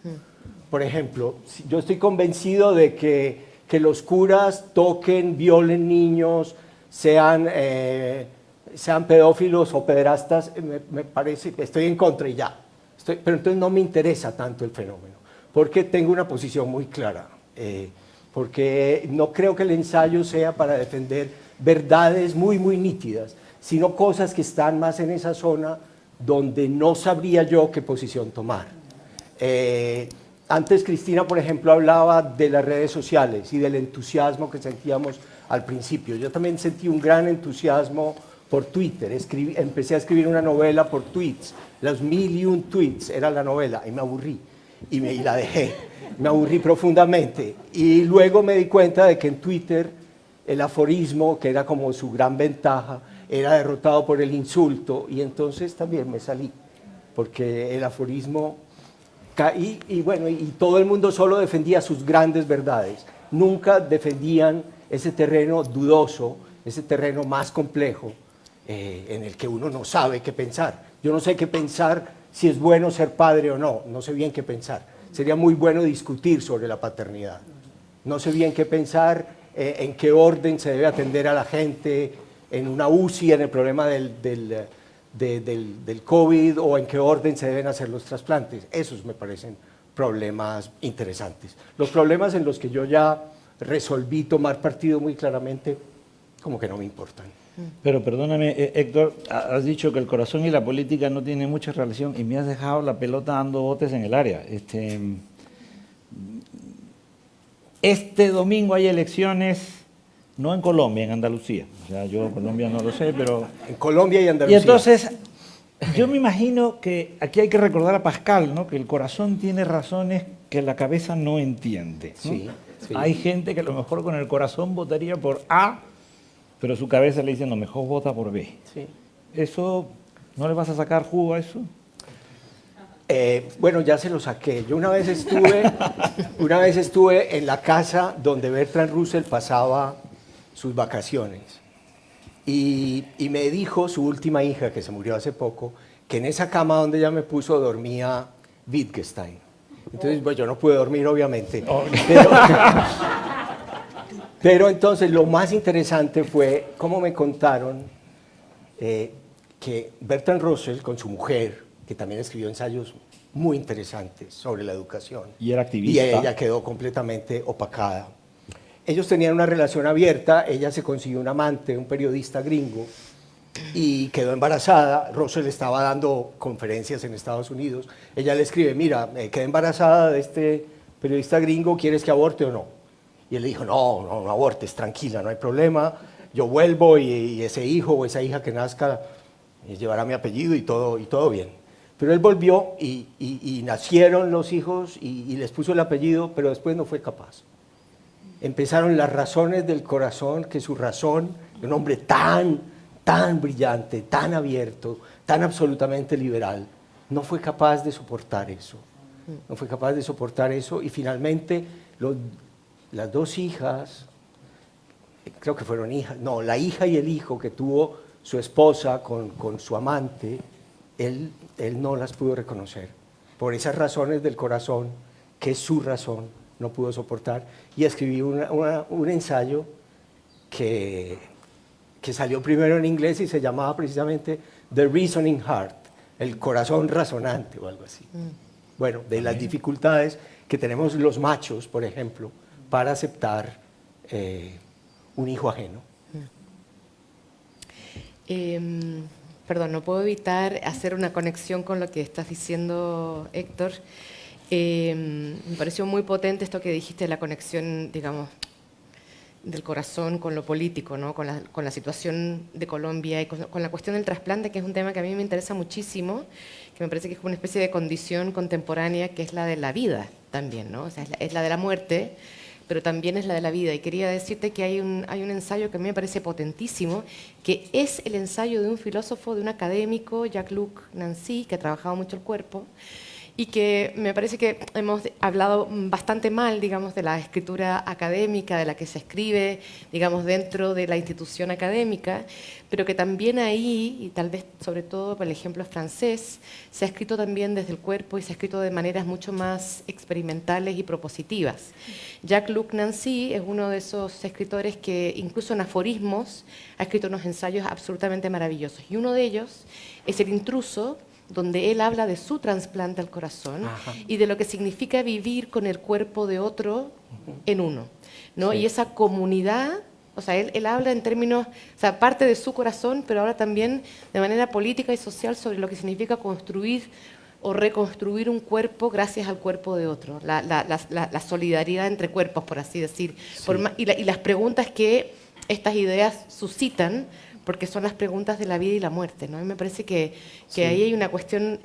Por ejemplo, yo estoy convencido de que los curas toquen, violen niños, sean pedófilos o pederastas, me parece que estoy en contra y ya. Pero entonces no me interesa tanto el fenómeno, porque tengo una posición muy clara, porque no creo que el ensayo sea para defender verdades muy, muy nítidas, sino cosas que están más en esa zona donde no sabría yo qué posición tomar. Antes Cristina, por ejemplo, hablaba de las redes sociales y del entusiasmo que sentíamos al principio. Yo también sentí un gran entusiasmo por Twitter. Empecé a escribir una novela por tweets. Los 1001 tweets era la novela y me aburrí y la dejé. Me aburrí profundamente y luego me di cuenta de que en Twitter el aforismo, que era como su gran ventaja, era derrotado por el insulto y entonces también me salí, porque el aforismo y todo el mundo solo defendía sus grandes verdades, nunca defendían ese terreno dudoso, ese terreno más complejo en el que uno no sabe qué pensar. Yo no sé qué pensar si es bueno ser padre o no, no sé bien qué pensar. Sería muy bueno discutir sobre la paternidad. No sé bien qué pensar, en qué orden se debe atender a la gente en una UCI, en el problema del COVID, o en qué orden se deben hacer los trasplantes. Esos me parecen problemas interesantes. Los problemas en los que yo ya resolví tomar partido muy claramente, como que no me importan. Pero perdóname, Héctor, has dicho que el corazón y la política no tienen mucha relación y me has dejado la pelota dando botes en el área. Este domingo hay elecciones, no en Colombia, en Andalucía. O sea, yo Colombia no lo sé, pero... En Colombia y Andalucía. Y entonces, yo me imagino que aquí hay que recordar a Pascal, ¿no? Que el corazón tiene razones que la cabeza no entiende, ¿no? Sí, sí. Hay gente que a lo mejor con el corazón votaría por A, pero su cabeza le dice, no, mejor vota por B. Sí. ¿Eso no le vas a sacar jugo a eso? Bueno, ya se lo saqué. Yo una vez estuve en la casa donde Bertrand Russell pasaba sus vacaciones y me dijo su última hija, que se murió hace poco, que en esa cama donde ella me puso dormía Wittgenstein. Entonces, pues yo no pude dormir, obviamente. Pero entonces lo más interesante fue cómo me contaron que Bertrand Russell, con su mujer, que también escribió ensayos muy interesantes sobre la educación. Y era activista. Y ella quedó completamente opacada. Ellos tenían una relación abierta, ella se consiguió un amante, un periodista gringo, y quedó embarazada. Russell estaba dando conferencias en Estados Unidos. Ella le escribe, mira, quedé embarazada de este periodista gringo, ¿quieres que aborte o no? Y él le dijo, no abortes, tranquila, no hay problema, yo vuelvo y ese hijo o esa hija que nazca llevará mi apellido y todo bien. Pero él volvió y nacieron los hijos y les puso el apellido, pero después no fue capaz. Empezaron las razones del corazón, que su razón, de un hombre tan brillante, tan abierto, tan absolutamente liberal, no fue capaz de soportar eso. No fue capaz de soportar eso y finalmente las dos hijas, creo que fueron hijas, no, la hija y el hijo que tuvo su esposa con su amante, él no las pudo reconocer. Por esas razones del corazón, que es su razón, no pudo soportar. Y escribí un ensayo que salió primero en inglés y se llamaba precisamente The Reasoning Heart, el corazón razonante o algo así. Bueno, de las dificultades que tenemos los machos, por ejemplo, para aceptar un hijo ajeno. Perdón, no puedo evitar hacer una conexión con lo que estás diciendo, Héctor. Me pareció muy potente esto que dijiste, la conexión, digamos, del corazón con lo político, ¿no? con la situación de Colombia y con la cuestión del trasplante, que es un tema que a mí me interesa muchísimo, que me parece que es una especie de condición contemporánea, que es la de la vida también, ¿no? O sea, es la de la muerte, pero también es la de la vida. Y quería decirte que hay un ensayo que a mí me parece potentísimo, que es el ensayo de un filósofo, de un académico, Jacques-Luc Nancy, que ha trabajado mucho el cuerpo, y que me parece que hemos hablado bastante mal, digamos, de la escritura académica, de la que se escribe, digamos, dentro de la institución académica, pero que también ahí, y tal vez sobre todo por el ejemplo francés, se ha escrito también desde el cuerpo y se ha escrito de maneras mucho más experimentales y propositivas. Jacques-Luc Nancy es uno de esos escritores que incluso en aforismos ha escrito unos ensayos absolutamente maravillosos, y uno de ellos es El intruso, donde él habla de su trasplante al corazón. Ajá. Y de lo que significa vivir con el cuerpo de otro en uno, ¿no? Sí. Y esa comunidad, o sea, él habla en términos, o sea, parte de su corazón, pero habla también de manera política y social sobre lo que significa construir o reconstruir un cuerpo gracias al cuerpo de otro, la solidaridad entre cuerpos, por así decir, sí. Y las preguntas que estas ideas suscitan, porque son las preguntas de la vida y la muerte, ¿no? A mí me parece que sí. Ahí hay una cuestión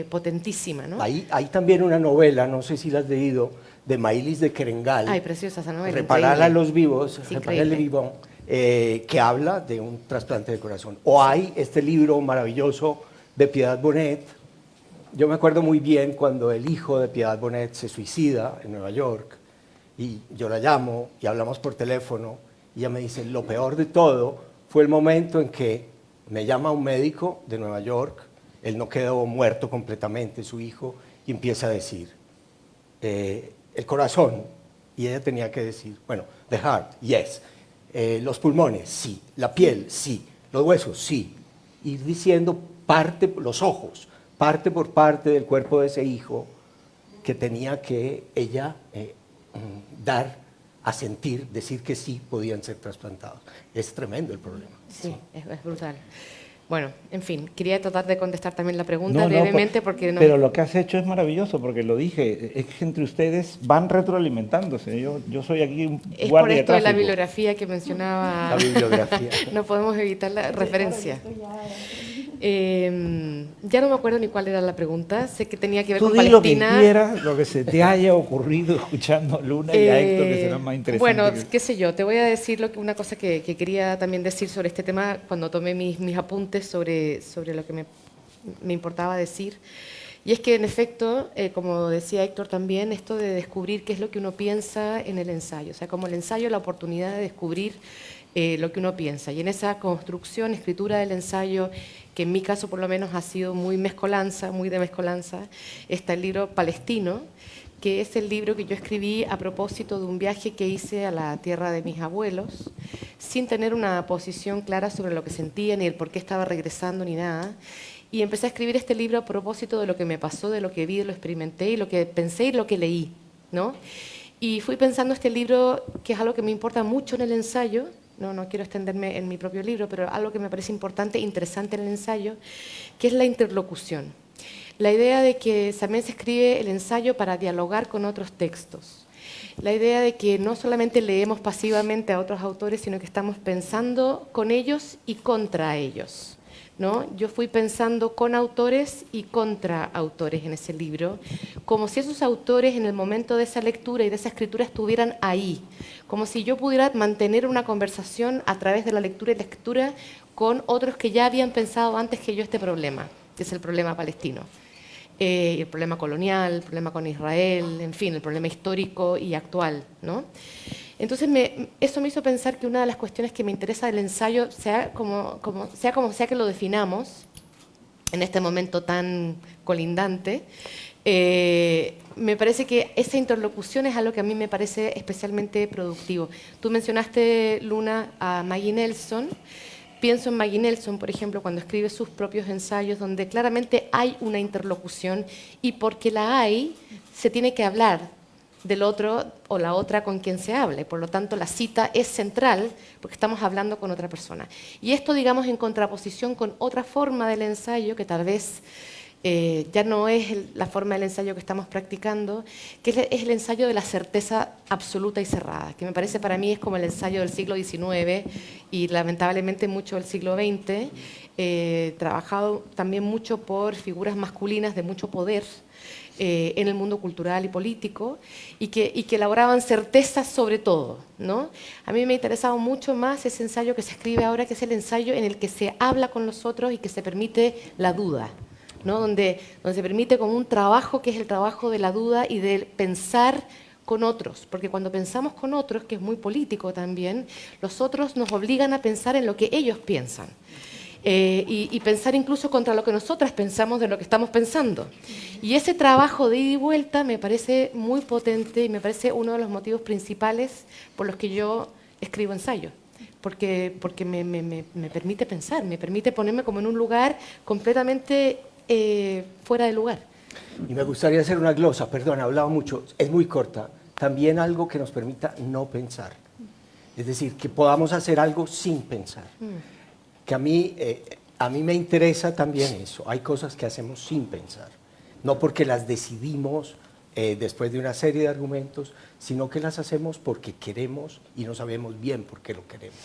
potentísima, ¿no? Hay también una novela, no sé si la has leído, de Maïlis de Kerengal. Ay, preciosa esa novela. Reparar a los vivos, sí, Reparar el vivo, que habla de un trasplante de corazón. O hay este libro maravilloso de Piedad Bonet. Yo me acuerdo muy bien cuando el hijo de Piedad Bonet se suicida en Nueva York, y yo la llamo y hablamos por teléfono, y ella me dice, lo peor de todo fue el momento en que me llama un médico de Nueva York, él no quedó muerto completamente, su hijo, y empieza a decir, el corazón, y ella tenía que decir, bueno, the heart, yes, los pulmones, sí, la piel, sí, los huesos, sí, y diciendo los ojos, parte por parte del cuerpo de ese hijo que tenía que ella dar a sentir, decir que sí podían ser trasplantados. Es tremendo el problema. Sí, es brutal. Bueno, en fin, quería tratar de contestar también la pregunta brevemente porque no... Pero lo que has hecho es maravilloso, porque lo dije, es que entre ustedes van retroalimentándose. Yo soy aquí un guardia de tráfico. Es por esto de la bibliografía que mencionaba. La bibliografía. No podemos evitar la referencia. Ya no me acuerdo ni cuál era la pregunta, sé que tenía que ver con Palestina. Tú di lo que quieras, lo que se te haya ocurrido escuchando a Luna y a Héctor, que será más interesante. Bueno, qué sé yo, te voy a decir una cosa que quería también decir sobre este tema cuando tomé mis apuntes sobre lo que me importaba decir, Y es que, en efecto, como decía Héctor también, esto de descubrir qué es lo que uno piensa en el ensayo. O sea, como el ensayo, la oportunidad de descubrir lo que uno piensa. Y en esa construcción, escritura del ensayo, que en mi caso por lo menos ha sido muy mezcolanza, muy de mezcolanza, está el libro Palestino, que es el libro que yo escribí a propósito de un viaje que hice a la tierra de mis abuelos, sin tener una posición clara sobre lo que sentía, ni el por qué estaba regresando, ni nada. Y empecé a escribir este libro a propósito de lo que me pasó, de lo que vi, de lo experimenté, y lo que pensé y lo que leí, ¿no? Y fui pensando este libro, que es algo que me importa mucho en el ensayo, no quiero extenderme en mi propio libro, pero algo que me parece importante e interesante en el ensayo, que es la interlocución. La idea de que también se escribe el ensayo para dialogar con otros textos. La idea de que no solamente leemos pasivamente a otros autores, sino que estamos pensando con ellos y contra ellos, ¿no? Yo fui pensando con autores y contra autores en ese libro, como si esos autores en el momento de esa lectura y de esa escritura estuvieran ahí, como si yo pudiera mantener una conversación a través de la lectura y la escritura con otros que ya habían pensado antes que yo este problema, que es el problema palestino. El problema colonial, el problema con Israel, en fin, el problema histórico y actual, ¿no? Entonces, eso me hizo pensar que una de las cuestiones que me interesa del ensayo, sea como sea que lo definamos, en este momento tan colindante, me parece que esa interlocución es algo que a mí me parece especialmente productivo. Tú mencionaste, Luna, a Maggie Nelson. Pienso en Maggie Nelson, por ejemplo, cuando escribe sus propios ensayos, donde claramente hay una interlocución y porque la hay, se tiene que hablar del otro o la otra con quien se hable. Por lo tanto, la cita es central porque estamos hablando con otra persona. Y esto, digamos, en contraposición con otra forma del ensayo que tal vez ya no es la forma del ensayo que estamos practicando, que es el ensayo de la certeza absoluta y cerrada, que me parece para mí es como el ensayo del siglo XIX y lamentablemente mucho del siglo XX, trabajado también mucho por figuras masculinas de mucho poder en el mundo cultural y político y que elaboraban certezas sobre todo, ¿no? A mí me ha interesado mucho más ese ensayo que se escribe ahora, que es el ensayo en el que se habla con los otros y que se permite la duda, ¿no? Donde se permite como un trabajo que es el trabajo de la duda y de pensar con otros, porque cuando pensamos con otros, que es muy político también, los otros nos obligan a pensar en lo que ellos piensan y pensar incluso contra lo que nosotras pensamos de lo que estamos pensando. Y ese trabajo de ida y vuelta me parece muy potente y me parece uno de los motivos principales por los que yo escribo ensayos. Porque me permite pensar, me permite ponerme como en un lugar completamente fuera de lugar. Y me gustaría hacer una glosa, perdón, he hablado mucho, es muy corta. También algo que nos permita no pensar. Es decir, que podamos hacer algo sin pensar. Que a mí me interesa también eso. Hay cosas que hacemos sin pensar. No porque las decidimos después de una serie de argumentos, sino que las hacemos porque queremos y no sabemos bien por qué lo queremos.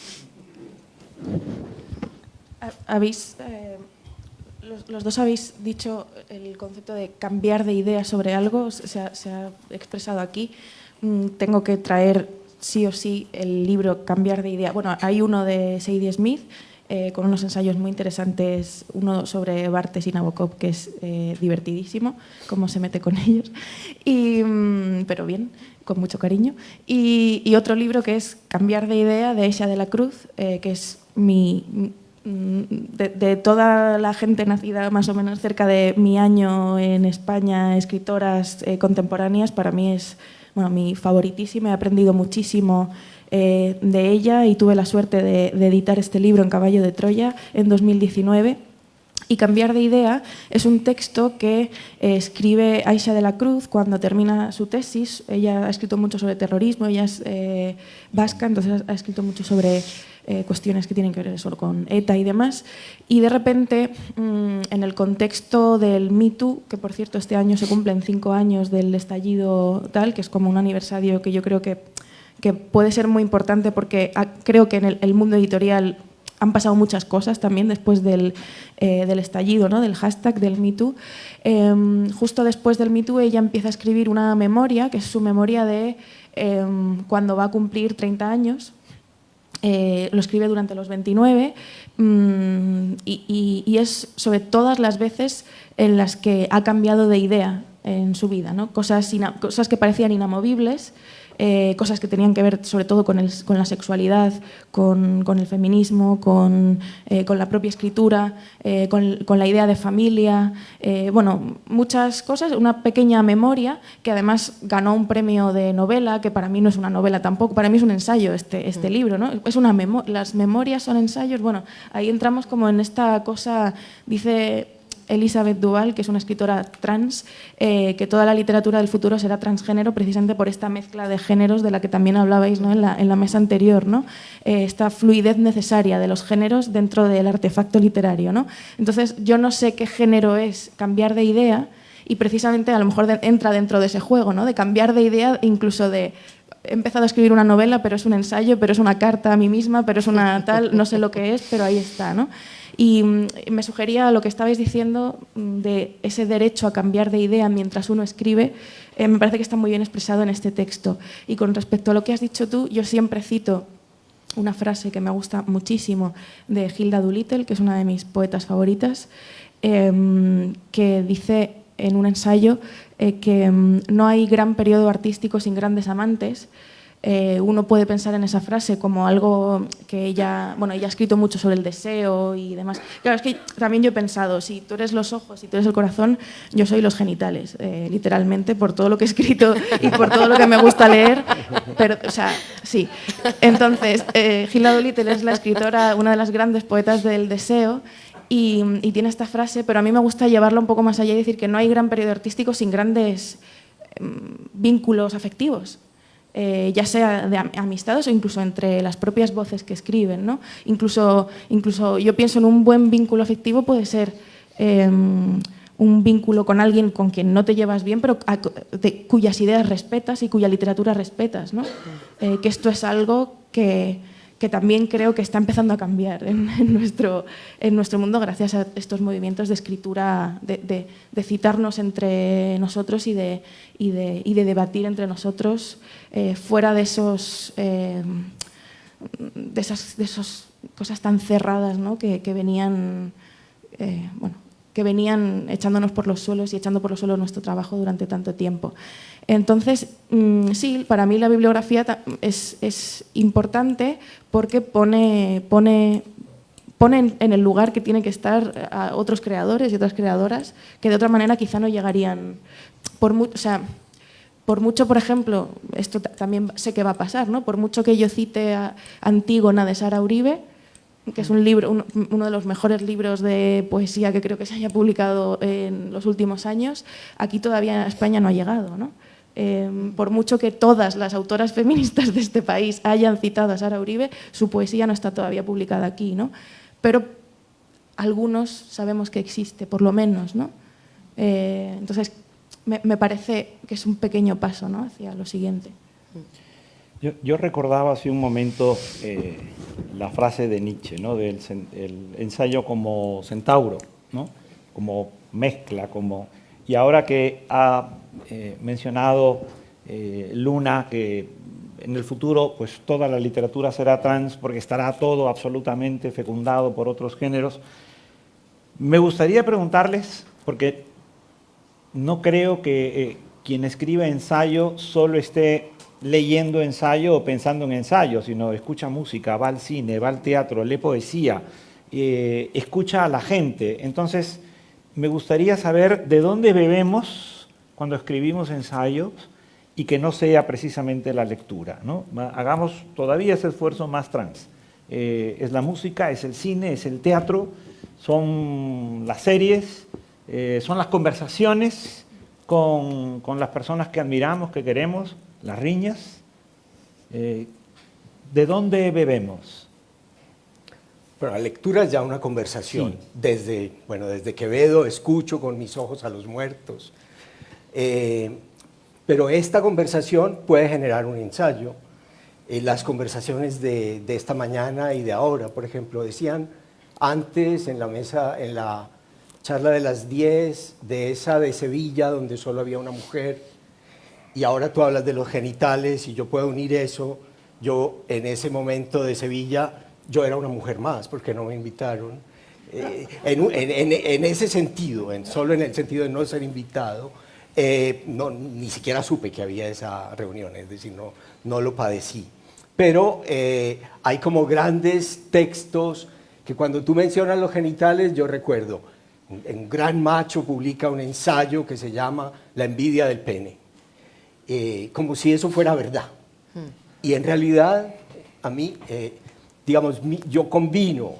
Los dos habéis dicho el concepto de cambiar de idea sobre algo, se ha expresado aquí. Tengo que traer sí o sí el libro Cambiar de idea. Bueno, hay uno de Sadie Smith con unos ensayos muy interesantes, uno sobre Barthes y Nabokov, que es divertidísimo, cómo se mete con ellos, pero bien, con mucho cariño. Y otro libro que es Cambiar de idea, de Aisha de la Cruz, que es de toda la gente nacida más o menos cerca de mi año en España, escritoras contemporáneas, para mí es mi favoritísima. He aprendido muchísimo de ella y tuve la suerte de editar este libro en Caballo de Troya en 2019. Y Cambiar de idea es un texto que escribe Aisha de la Cruz cuando termina su tesis. Ella ha escrito mucho sobre terrorismo, ella es vasca, entonces ha escrito mucho sobre cuestiones que tienen que ver solo con ETA y demás. Y de repente, en el contexto del Me Too, que por cierto este año se cumplen 5 años del estallido tal, que es como un aniversario que yo creo que puede ser muy importante porque creo que en el mundo editorial han pasado muchas cosas también después del estallido, ¿no? Del hashtag del Me Too. Justo después del Me Too ella empieza a escribir una memoria, que es su memoria de cuando va a cumplir 30 años. lo escribe durante los 29 y es sobre todas las veces en las que ha cambiado de idea en su vida, ¿no? Cosas que parecían inamovibles, cosas que tenían que ver sobre todo con la sexualidad, con el feminismo, con la propia escritura, con la idea de familia, bueno, muchas cosas, una pequeña memoria que además ganó un premio de novela, que para mí no es una novela tampoco, para mí es un ensayo este libro, ¿no? Es las memorias son ensayos, bueno, ahí entramos como en esta cosa, dice Elizabeth Duval, que es una escritora trans, que toda la literatura del futuro será transgénero precisamente por esta mezcla de géneros de la que también hablabais, ¿no? en la mesa anterior, ¿no? Esta fluidez necesaria de los géneros dentro del artefacto literario, ¿no? Entonces, yo no sé qué género es cambiar de idea y precisamente a lo mejor entra dentro de ese juego, ¿no? De cambiar de idea, incluso de he empezado a escribir una novela, pero es un ensayo, pero es una carta a mí misma, pero es una tal, no sé lo que es, pero ahí está, ¿no? Y me sugería lo que estabais diciendo de ese derecho a cambiar de idea mientras uno escribe, me parece que está muy bien expresado en este texto. Y con respecto a lo que has dicho tú, yo siempre cito una frase que me gusta muchísimo de Hilda Doolittle, que es una de mis poetas favoritas, que dice en un ensayo que no hay gran periodo artístico sin grandes amantes. Uno puede pensar en esa frase como algo que ella ha escrito mucho sobre el deseo y demás. Claro, es que también yo he pensado, si tú eres los ojos, si tú eres el corazón, yo soy los genitales, literalmente, por todo lo que he escrito y por todo lo que me gusta leer. Pero, o sea, sí. Entonces, Hilda Doolittle es la escritora, una de las grandes poetas del deseo, y tiene esta frase, pero a mí me gusta llevarla un poco más allá y decir que no hay gran periodo artístico sin grandes vínculos afectivos. Ya sea de amistades o incluso entre las propias voces que escriben, ¿no? Incluso yo pienso en un buen vínculo afectivo puede ser un vínculo con alguien con quien no te llevas bien, pero cuyas ideas respetas y cuya literatura respetas, ¿no? Que esto es algo que también creo que está empezando a cambiar en nuestro mundo gracias a estos movimientos de escritura, de citarnos entre nosotros y de debatir entre nosotros fuera de esas cosas tan cerradas, ¿no? que venían echándonos por los suelos y echando por los suelos nuestro trabajo durante tanto tiempo. Entonces, sí, para mí la bibliografía es importante porque pone en el lugar que tiene que estar a otros creadores y otras creadoras que de otra manera quizá no llegarían. Por mucho, por ejemplo, esto también sé que va a pasar, ¿no? Por mucho que yo cite a Antígona de Sara Uribe, que es un libro, uno de los mejores libros de poesía que creo que se haya publicado en los últimos años, aquí todavía a España no ha llegado, ¿no? Por mucho que todas las autoras feministas de este país hayan citado a Sara Uribe, su poesía no está todavía publicada aquí, ¿no? Pero algunos sabemos que existe, por lo menos, ¿no? Entonces, me parece que es un pequeño paso, ¿no? Hacia lo siguiente. Yo recordaba hace un momento la frase de Nietzsche, ¿no? Del el ensayo como centauro, ¿no? Como mezcla, y ahora que ha mencionado Luna que en el futuro pues toda la literatura será trans porque estará todo absolutamente fecundado por otros géneros, me gustaría preguntarles, porque no creo que quien escribe ensayo solo esté leyendo ensayo o pensando en ensayo, sino escucha música, va al cine, va al teatro, lee poesía, escucha a la gente. Entonces, me gustaría saber de dónde bebemos cuando escribimos ensayos y que no sea precisamente la lectura, ¿no? Hagamos todavía ese esfuerzo más trans. Es la música, es el cine, es el teatro, son las series, son las conversaciones con las personas que admiramos, que queremos, las riñas. ¿De dónde bebemos? Bueno, la lectura es ya una conversación. Sí. Desde Quevedo escucho con mis ojos a los muertos. Pero esta conversación puede generar un ensayo. Las conversaciones de esta mañana y de ahora, por ejemplo, decían antes en la mesa, en la charla de las 10, de esa de Sevilla donde solo había una mujer, y ahora tú hablas de los genitales y yo puedo unir eso Yo en ese momento de Sevilla, yo era una mujer más, porque no me invitaron. En ese sentido, solo en el sentido de no ser invitado, ni siquiera supe que había esa reunión, es decir, no lo padecí. Pero hay como grandes textos que cuando tú mencionas los genitales, yo recuerdo, un gran macho publica un ensayo que se llama La envidia del pene, como si eso fuera verdad. Y en realidad, a mí, digamos, yo combino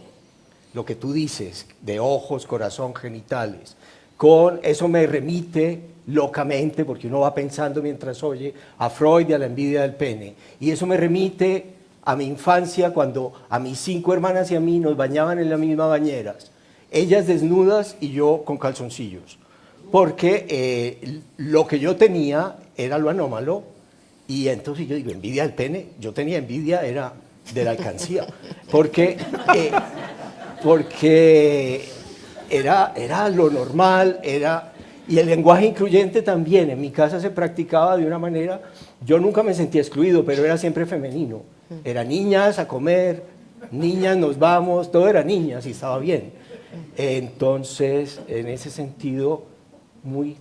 lo que tú dices de ojos, corazón, genitales, con eso me remite locamente, porque uno va pensando mientras oye, a Freud y a la envidia del pene. Y eso me remite a mi infancia, cuando a mis 5 hermanas y a mí nos bañaban en la misma bañera, ellas desnudas y yo con calzoncillos, porque lo que yo tenía era lo anómalo, y entonces yo digo, envidia del pene, yo tenía envidia, era de la alcancía, porque era lo normal, y el lenguaje incluyente también. En mi casa se practicaba de una manera, yo nunca me sentía excluido, pero era siempre femenino. Era niñas a comer, niñas nos vamos, todo era niñas y estaba bien. Entonces, en ese sentido,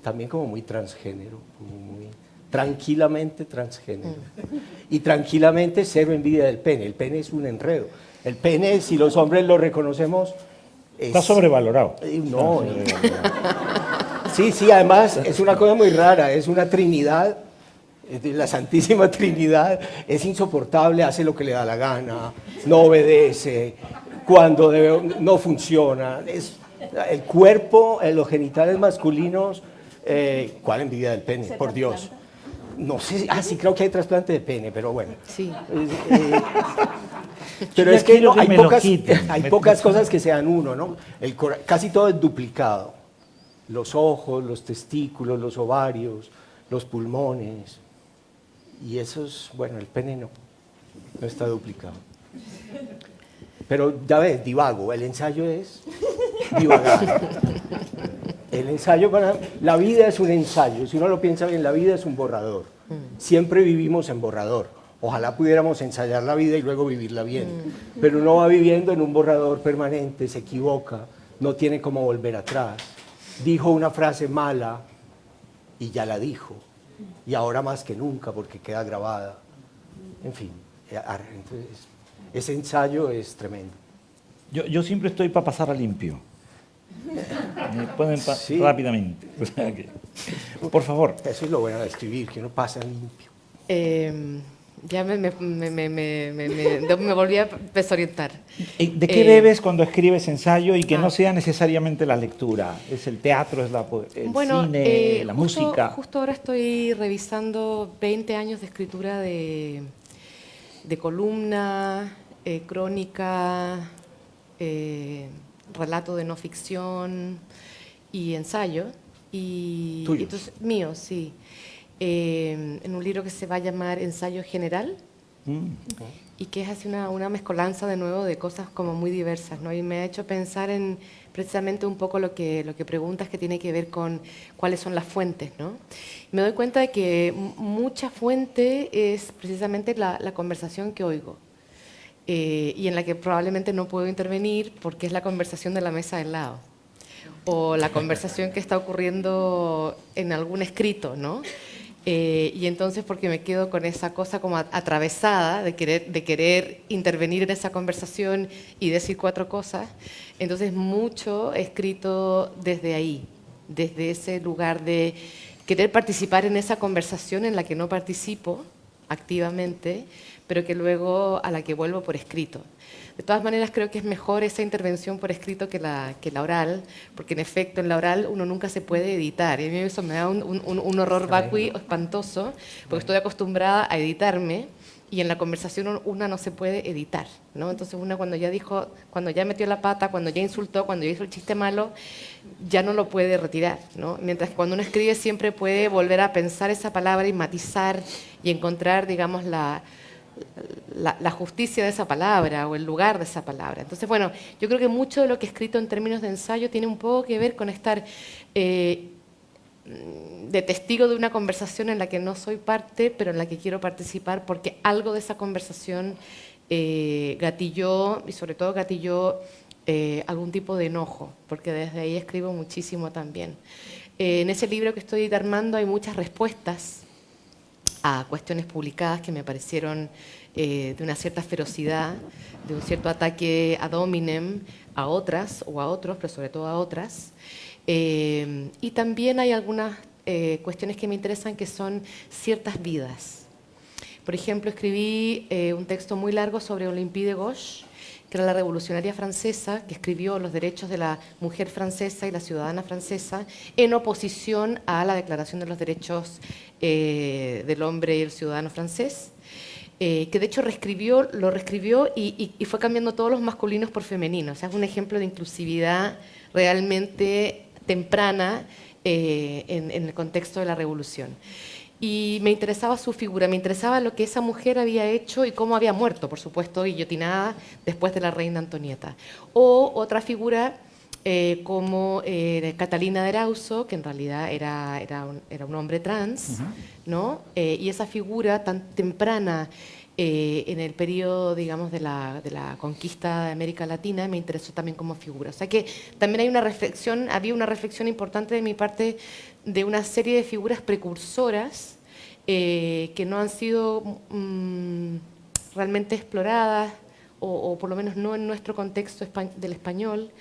también como muy transgénero, muy tranquilamente transgénero. Y tranquilamente cero envidia del pene. El pene es un enredo. El pene, si los hombres lo reconocemos... Está sobrevalorado. No. Sí, además es una cosa muy rara, es una trinidad, la Santísima Trinidad, es insoportable, hace lo que le da la gana, no obedece, cuando no funciona. El cuerpo, los genitales masculinos, ¿cuál envidia del pene? Por Dios. No sé, sí, creo que hay trasplante de pene, pero bueno. Sí. Pero es que no, hay pocas cosas que sean uno, ¿no? Casi todo es duplicado. Los ojos, los testículos, los ovarios, los pulmones. Y eso es, bueno, el pene no está duplicado. Pero ya ves, divago, el ensayo es divagar. El ensayo la vida es un ensayo, si uno lo piensa bien, la vida es un borrador. Siempre vivimos en borrador. Ojalá pudiéramos ensayar la vida y luego vivirla bien. Pero uno va viviendo en un borrador permanente, se equivoca, no tiene cómo volver atrás. Dijo una frase mala y ya la dijo. Y ahora más que nunca porque queda grabada. En fin, entonces, ese ensayo es tremendo. Yo siempre estoy para pasar a limpio. Me pueden Sí. rápidamente. O sea que, por favor. Eso es lo bueno de escribir, que uno pasa limpio. Ya me volví a desorientar. ¿De qué bebes cuando escribes ensayo y que no sea necesariamente la lectura? ¿Es el teatro, es el cine, la música? Justo ahora estoy revisando 20 años de escritura de columna, crónica, relato de no ficción y ensayo. ¿Tuyos? Entonces, mío, sí. En un libro que se va a llamar Ensayo General y que es así una mezcolanza de nuevo de cosas como muy diversas, ¿no? Y me ha hecho pensar en precisamente un poco lo que preguntas, que tiene que ver con cuáles son las fuentes, ¿no? Me doy cuenta de que mucha fuente es precisamente la conversación que oigo y en la que probablemente no puedo intervenir porque es la conversación de la mesa del lado o la conversación que está ocurriendo en algún escrito, ¿no? Y entonces porque me quedo con esa cosa como atravesada de querer intervenir en esa conversación y decir 4 cosas, entonces mucho he escrito desde ahí, desde ese lugar de querer participar en esa conversación en la que no participo activamente, pero que luego a la que vuelvo por escrito. De todas maneras, creo que es mejor esa intervención por escrito que la oral, porque en efecto en la oral uno nunca se puede editar. Y a mí eso me da un horror vacui espantoso, porque estoy acostumbrada a editarme y en la conversación una no se puede editar, ¿no? Entonces una cuando ya metió la pata, cuando ya insultó, cuando ya hizo el chiste malo, ya no lo puede retirar, ¿no? Mientras que cuando uno escribe siempre puede volver a pensar esa palabra y matizar y encontrar, digamos, la justicia de esa palabra o el lugar de esa palabra. Entonces, bueno, yo creo que mucho de lo que he escrito en términos de ensayo tiene un poco que ver con estar de testigo de una conversación en la que no soy parte, pero en la que quiero participar porque algo de esa conversación gatilló, y sobre todo gatilló algún tipo de enojo, porque desde ahí escribo muchísimo también. En ese libro que estoy armando hay muchas respuestas a cuestiones publicadas que me parecieron de una cierta ferocidad, de un cierto ataque ad hominem a otras o a otros, pero sobre todo a otras. Y también hay algunas cuestiones que me interesan que son ciertas vidas. Por ejemplo, escribí un texto muy largo sobre Olympe de Gouges, que era la revolucionaria francesa que escribió los derechos de la mujer francesa y la ciudadana francesa en oposición a la Declaración de los Derechos del Hombre y el Ciudadano Francés, que de hecho lo reescribió y fue cambiando todos los masculinos por femeninos. O sea, es un ejemplo de inclusividad realmente temprana en el contexto de la revolución. Y me interesaba su figura, me interesaba lo que esa mujer había hecho y cómo había muerto, por supuesto, guillotinada después de la reina Antonieta. O otra figura como Catalina de Erauso, que en realidad era un hombre trans, ¿no? Y esa figura tan temprana en el periodo, digamos, de la conquista de América Latina, me interesó también como figura. O sea que también hay una reflexión, había una reflexión importante de mi parte de una serie de figuras precursoras que no han sido realmente exploradas, o por lo menos no en nuestro contexto del español,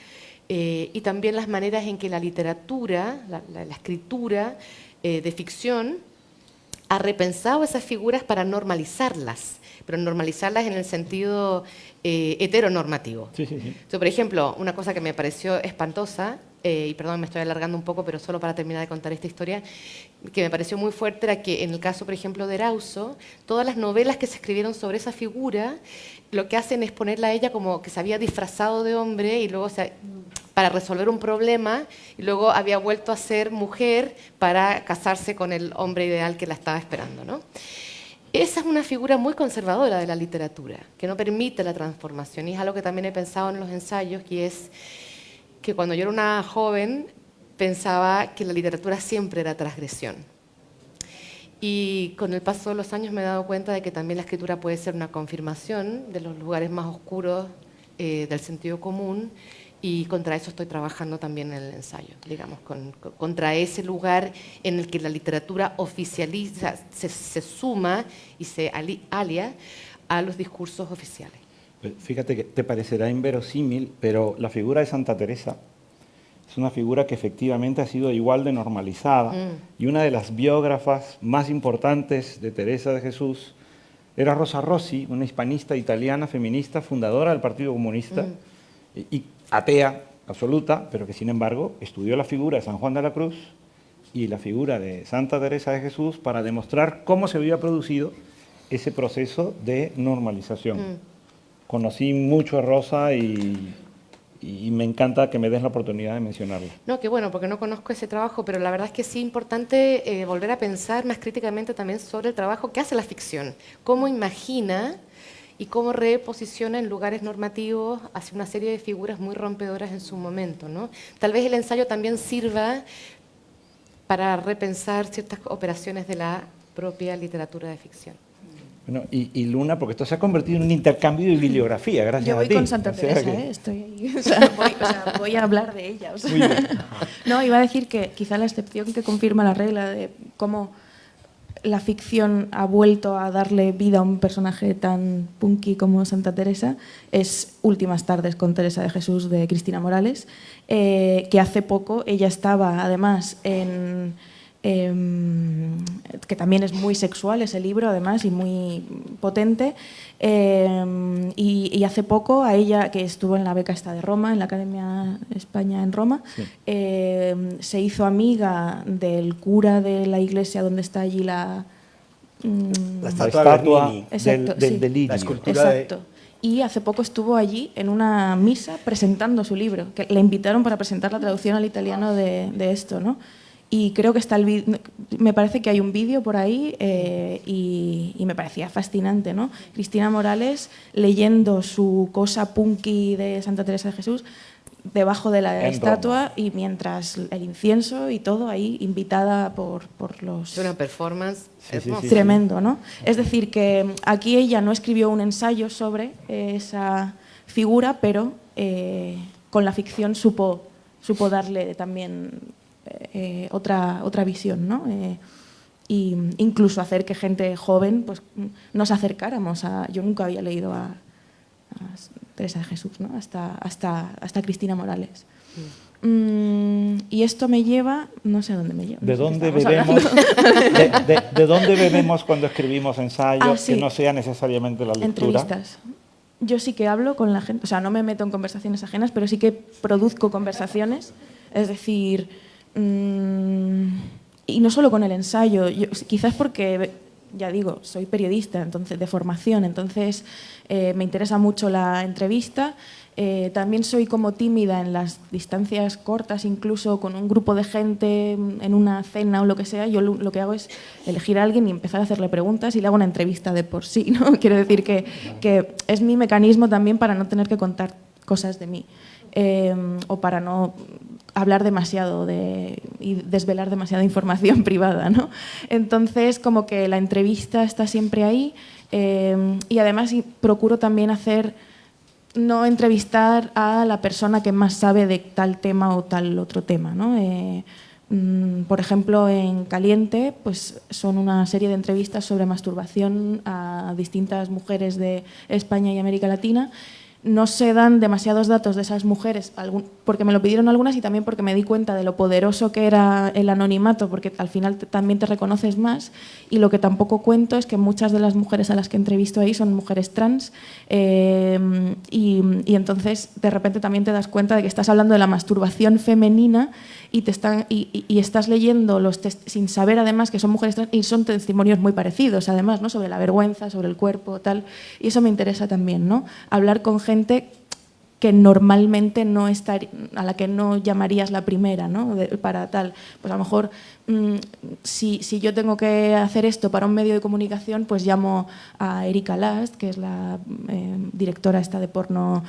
y también las maneras en que la literatura, la escritura de ficción, ha repensado esas figuras para normalizarlas, pero normalizarlas en el sentido heteronormativo. Sí, sí, sí. Entonces, por ejemplo, una cosa que me pareció espantosa, y perdón, me estoy alargando un poco, pero solo para terminar de contar esta historia, que me pareció muy fuerte, era que en el caso, por ejemplo, de Erauso, todas las novelas que se escribieron sobre esa figura, lo que hacen es ponerla a ella como que se había disfrazado de hombre y luego para resolver un problema, y luego había vuelto a ser mujer para casarse con el hombre ideal que la estaba esperando, ¿no? Esa es una figura muy conservadora de la literatura, que no permite la transformación, y es algo que también he pensado en los ensayos, que es que cuando yo era una joven pensaba que la literatura siempre era transgresión. Y con el paso de los años me he dado cuenta de que también la escritura puede ser una confirmación de los lugares más oscuros del sentido común, y contra eso estoy trabajando también en el ensayo, digamos, contra ese lugar en el que la literatura oficializa, se suma y se alia a los discursos oficiales. Fíjate que te parecerá inverosímil, pero la figura de Santa Teresa es una figura que efectivamente ha sido igual de normalizada. Y una de las biógrafas más importantes de Teresa de Jesús era Rosa Rossi, una hispanista italiana feminista, fundadora del Partido Comunista, y atea absoluta, pero que sin embargo estudió la figura de San Juan de la Cruz y la figura de Santa Teresa de Jesús para demostrar cómo se había producido ese proceso de normalización. Conocí mucho a Rosa y me encanta que me des la oportunidad de mencionarla. No, qué bueno, porque no conozco ese trabajo, pero la verdad es que sí es importante volver a pensar más críticamente también sobre el trabajo que hace la ficción, cómo imagina y cómo reposiciona en lugares normativos hacia una serie de figuras muy rompedoras en su momento, ¿no? Tal vez el ensayo también sirva para repensar ciertas operaciones de la propia literatura de ficción. Bueno, y Luna, porque esto se ha convertido en un intercambio de bibliografía, gracias a ti. Yo voy con Santa Teresa, estoy ahí. O sea, voy a hablar de ella. O sea. Muy bien. No, iba a decir que quizá la excepción que confirma la regla de cómo la ficción ha vuelto a darle vida a un personaje tan punky como Santa Teresa es Últimas tardes con Teresa de Jesús, de Cristina Morales, que hace poco ella estaba además en... que también es muy sexual ese libro además y muy potente, y hace poco a ella, que estuvo en la beca esta de Roma, en la Academia España en Roma, sí. Se hizo amiga del cura de la iglesia donde está allí la estatua exacto, del sí. delirio. La escultura exacto. Y hace poco estuvo allí en una misa presentando su libro, que le invitaron para presentar la traducción al italiano de esto, ¿no? Y creo que está me parece que hay un vídeo por ahí, y me parecía fascinante, ¿no? Cristina Morales leyendo su cosa punky de Santa Teresa de Jesús, debajo de la En estatua Roma. y mientras el incienso y todo ahí, invitada por los... Es una performance Sí, sí, hermosa. sí. Tremendo, ¿no? Es decir, que aquí ella no escribió un ensayo sobre esa figura, pero con la ficción supo darle también otra visión, ¿no? Y incluso hacer que gente joven pues, nos acercáramos a... Yo nunca había leído a Teresa de Jesús, ¿no? hasta Cristina Morales. Y esto me lleva, no sé a dónde me lleva. ¿De no sé dónde qué estábamos bebemos? hablando. ¿De dónde bebemos cuando escribimos ensayos Ah, sí. que no sea necesariamente la lectura? Entrevistas. Yo sí que hablo con la gente, o sea, no me meto en conversaciones ajenas, pero sí que produzco conversaciones. Es decir, y no solo con el ensayo, quizás porque, ya digo, soy periodista entonces, de formación, entonces me interesa mucho la entrevista. También soy como tímida en las distancias cortas, incluso con un grupo de gente en una cena o lo que sea. Yo lo que hago es elegir a alguien y empezar a hacerle preguntas y le hago una entrevista de por sí, ¿no? Quiero decir que es mi mecanismo también para no tener que contar cosas de mí o para no hablar demasiado y desvelar demasiada información privada, ¿no? Entonces, como que la entrevista está siempre ahí y además procuro también no entrevistar a la persona que más sabe de tal tema o tal otro tema, ¿no? Por ejemplo, en Caliente pues son una serie de entrevistas sobre masturbación a distintas mujeres de España y América Latina. No se dan demasiados datos de esas mujeres, porque me lo pidieron algunas y también porque me di cuenta de lo poderoso que era el anonimato, porque al final también te reconoces más. Y lo que tampoco cuento es que muchas de las mujeres a las que entrevisto ahí son mujeres trans y entonces de repente también te das cuenta de que estás hablando de la masturbación femenina y estás leyendo sin saber además que son mujeres trans y son testimonios muy parecidos además, ¿no? Sobre la vergüenza, sobre el cuerpo, tal. Y eso me interesa también, ¿no? Hablar con gente que normalmente no a la que no llamarías la primera, ¿no? Para tal. Pues a lo mejor si yo tengo que hacer esto para un medio de comunicación, pues llamo a Erika Last, que es la directora esta de porno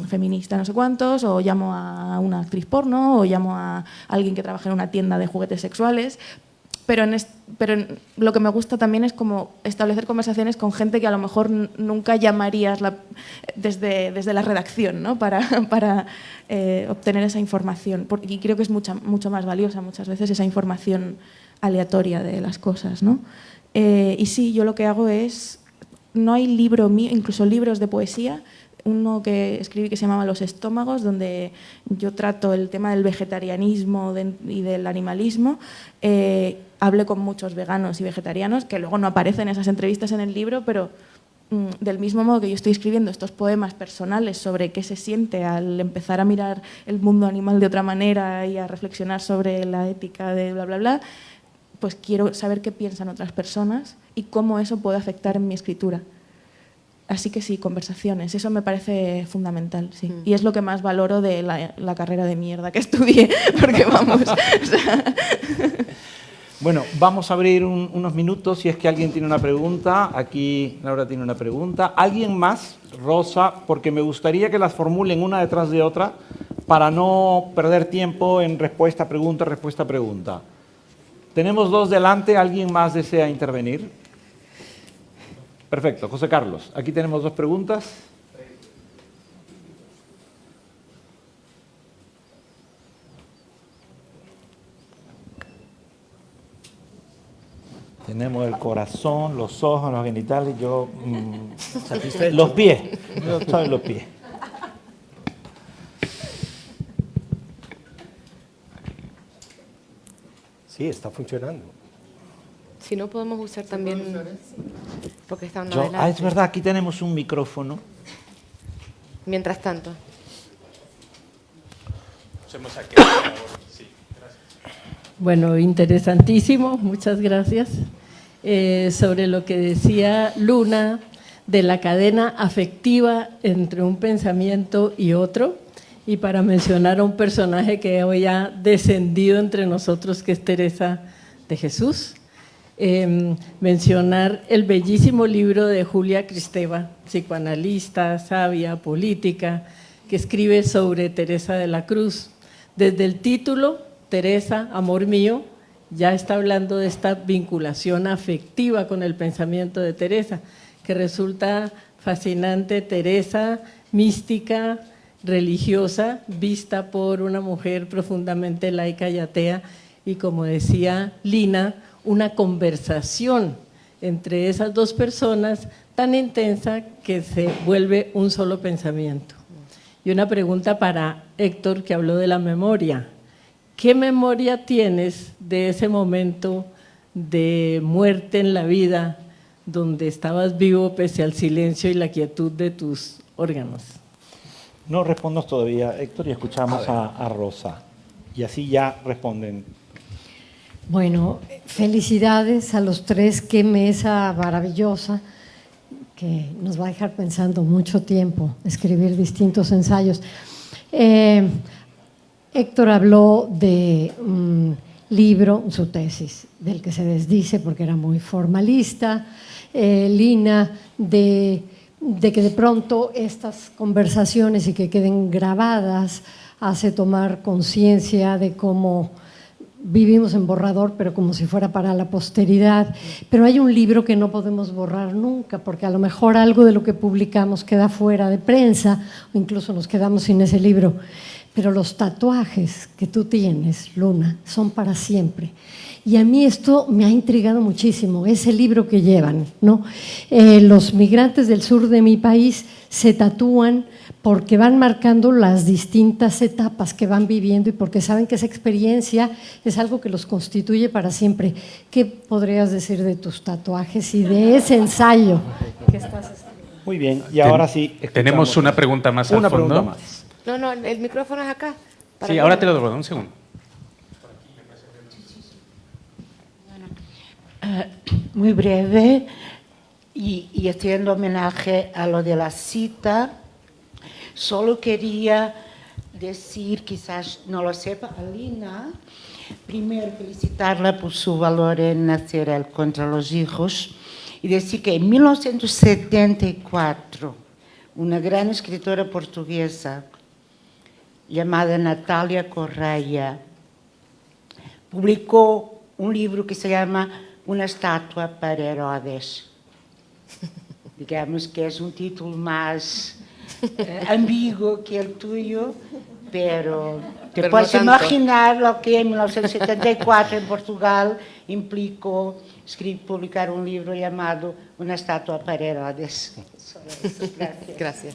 feminista no sé cuántos, o llamo a una actriz porno, o llamo a alguien que trabaja en una tienda de juguetes sexuales. Pero lo que me gusta también es como establecer conversaciones con gente que a lo mejor nunca llamarías desde la redacción, ¿no? para obtener esa información. Y creo que es mucho más valiosa muchas veces esa información aleatoria de las cosas, ¿no? Y sí, yo lo que hago es... No hay libro mío, incluso libros de poesía, uno que escribí que se llamaba Los estómagos, donde yo trato el tema del vegetarianismo y del animalismo. Hablé con muchos veganos y vegetarianos, que luego no aparecen esas entrevistas en el libro, pero del mismo modo que yo estoy escribiendo estos poemas personales sobre qué se siente al empezar a mirar el mundo animal de otra manera y a reflexionar sobre la ética de bla, bla, bla, pues quiero saber qué piensan otras personas y cómo eso puede afectar en mi escritura. Así que sí, conversaciones, eso me parece fundamental, sí. Y es lo que más valoro de la carrera de mierda que estudié, porque vamos... o sea... Bueno, vamos a abrir unos minutos si es que alguien tiene una pregunta. Aquí Laura tiene una pregunta. ¿Alguien más? Rosa, porque me gustaría que las formulen una detrás de otra para no perder tiempo en respuesta, pregunta, respuesta, pregunta. Tenemos dos delante, ¿alguien más desea intervenir? Perfecto, José Carlos. Aquí tenemos dos preguntas. Tenemos el corazón, los ojos, los genitales, yo... los pies, yo estoy en los pies. Sí, está funcionando. Si no, podemos usar también... Porque están adelante. Es verdad, aquí tenemos un micrófono. Mientras tanto. Bueno, interesantísimo, muchas gracias. Sobre lo que decía Luna de la cadena afectiva entre un pensamiento y otro, y para mencionar a un personaje que hoy ha descendido entre nosotros, que es Teresa de Jesús, mencionar el bellísimo libro de Julia Kristeva, psicoanalista, sabia, política, que escribe sobre Teresa de la Cruz. Desde el título, Teresa, amor mío, ya está hablando de esta vinculación afectiva con el pensamiento de Teresa, que resulta fascinante. Teresa, mística, religiosa, vista por una mujer profundamente laica y atea, y como decía Lina, una conversación entre esas dos personas tan intensa que se vuelve un solo pensamiento. Y una pregunta para Héctor, que habló de la memoria. ¿Qué memoria tienes de ese momento de muerte en la vida, donde estabas vivo pese al silencio y la quietud de tus órganos? No respondas todavía, Héctor, y escuchamos a Rosa. Y así ya responden. Bueno, felicidades a los tres, qué mesa maravillosa que nos va a dejar pensando mucho tiempo, escribir distintos ensayos. Héctor habló de un libro, su tesis, del que se desdice porque era muy formalista. Lina, de que de pronto estas conversaciones y que queden grabadas hace tomar conciencia de cómo vivimos en borrador, pero como si fuera para la posteridad. Pero hay un libro que no podemos borrar nunca, porque a lo mejor algo de lo que publicamos queda fuera de prensa, o incluso nos quedamos sin ese libro. Pero los tatuajes que tú tienes, Luna, son para siempre. Y a mí esto me ha intrigado muchísimo, ese libro que llevan, ¿no? Los migrantes del sur de mi país se tatúan porque van marcando las distintas etapas que van viviendo y porque saben que esa experiencia es algo que los constituye para siempre. ¿Qué podrías decir de tus tatuajes y de ese ensayo que estás haciendo? Muy bien, y ahora sí. Tenemos una pregunta más al Una fondo. pregunta más. No, el micrófono es acá. Sí, ahora te lo doy, un segundo. Muy breve, y haciendo homenaje a lo de la cita, solo quería decir, quizás no lo sepa, a Lina, primero felicitarla por su valor en hacer el contra los hijos, y decir que en 1974, una gran escritora portuguesa llamada Natália Correia publicó un libro que se llama Una estatua para Herodes. Digamos que es un título más ambiguo que el tuyo, pero te Pero puedes no tanto. imaginar lo que en 1974 en Portugal implicó publicar un libro llamado Una estatua para Herodes. Solo eso, gracias. Gracias.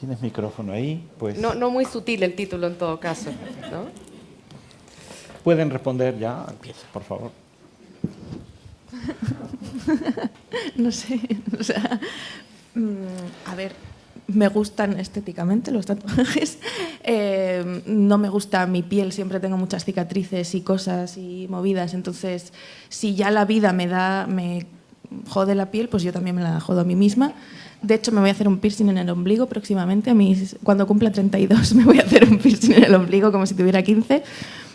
¿Tienes micrófono ahí? Pues No muy sutil el título en todo caso, ¿no? pueden responder ya. Empieza, por favor. No sé, o sea, a ver, me gustan estéticamente los tatuajes, no me gusta mi piel, siempre tengo muchas cicatrices y cosas y movidas, entonces si ya la vida me jode la piel, pues yo también me la jodo a mí misma. De hecho, me voy a hacer un piercing en el ombligo próximamente, cuando cumpla 32 me voy a hacer un piercing en el ombligo como si tuviera 15.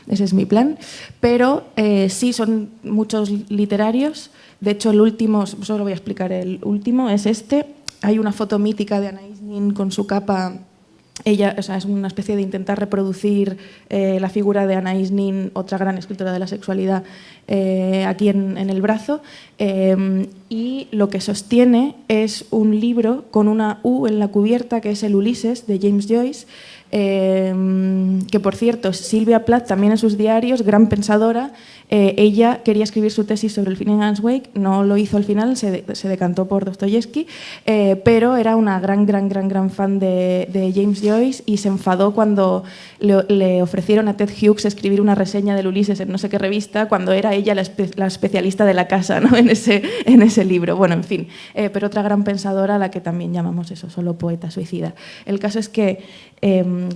Ese es mi plan. Pero sí, son muchos literarios. De hecho, el último, solo voy a explicar el último, es este. Hay una foto mítica de Anaïs Nin con su capa. Ella, o sea, es una especie de intentar reproducir la figura de Anaïs Nin, otra gran escritora de la sexualidad, aquí en el brazo. Y lo que sostiene es un libro con una U en la cubierta, que es el Ulises, de James Joyce, que por cierto, Sylvia Plath también en sus diarios, gran pensadora, ella quería escribir su tesis sobre el Finnegan's Wake, no lo hizo al final, se decantó por Dostoyevsky, pero era una gran fan de James Joyce y se enfadó cuando le ofrecieron a Ted Hughes escribir una reseña del Ulises en no sé qué revista, cuando era ella la especialista de la casa, ¿no? en ese libro. Bueno, en fin, pero otra gran pensadora a la que también llamamos eso, solo poeta suicida. El caso es que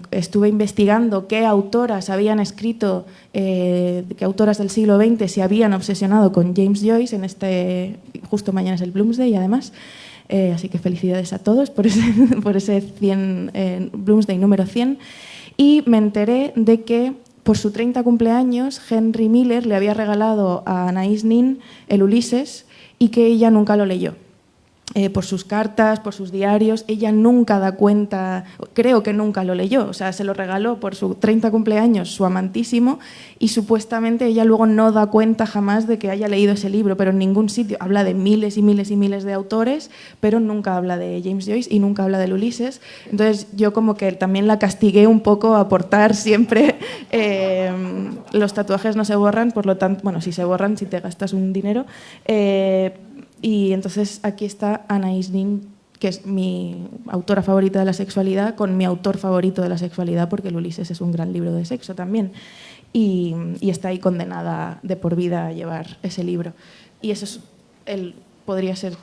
estuve investigando qué autoras habían escrito, qué autoras del siglo XX se habían obsesionado con James Joyce, justo mañana es el Bloomsday además, así que felicidades a todos por ese 100, Bloomsday número 100, y me enteré de que por su 30 cumpleaños Henry Miller le había regalado a Anaïs Nin el Ulises y que ella nunca lo leyó. por sus cartas, por sus diarios. Ella nunca da cuenta, creo que nunca lo leyó, o sea, se lo regaló por su 30 cumpleaños su amantísimo y supuestamente ella luego no da cuenta jamás de que haya leído ese libro, pero en ningún sitio. Habla de miles y miles y miles de autores, pero nunca habla de James Joyce y nunca habla del Ulises. Entonces yo como que también la castigué un poco a portar siempre los tatuajes no se borran, por lo tanto, bueno, si se borran, si te gastas un dinero. Y entonces aquí está Anais Nin, que es mi autora favorita de la sexualidad, con mi autor favorito de la sexualidad, porque el Ulises es un gran libro de sexo también. Y está ahí condenada de por vida a llevar ese libro. Y eso es podría ser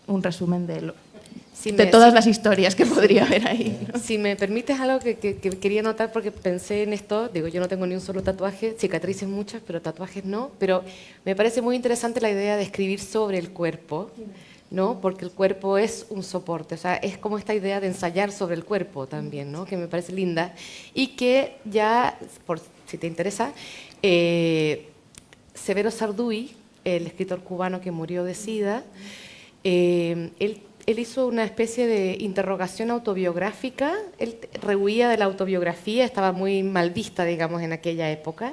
un resumen de todas las historias que podría haber ahí, ¿no? Si me permites algo que quería notar, porque pensé en esto, digo, yo no tengo ni un solo tatuaje, cicatrices muchas, pero tatuajes no, pero me parece muy interesante la idea de escribir sobre el cuerpo, ¿no? Porque el cuerpo es un soporte, o sea, es como esta idea de ensayar sobre el cuerpo también, ¿no? Que me parece linda y que ya, por si te interesa, Severo Sarduy, el escritor cubano que murió de SIDA, él hizo una especie de interrogación autobiográfica. Él rehuía de la autobiografía, estaba muy mal vista, digamos, en aquella época,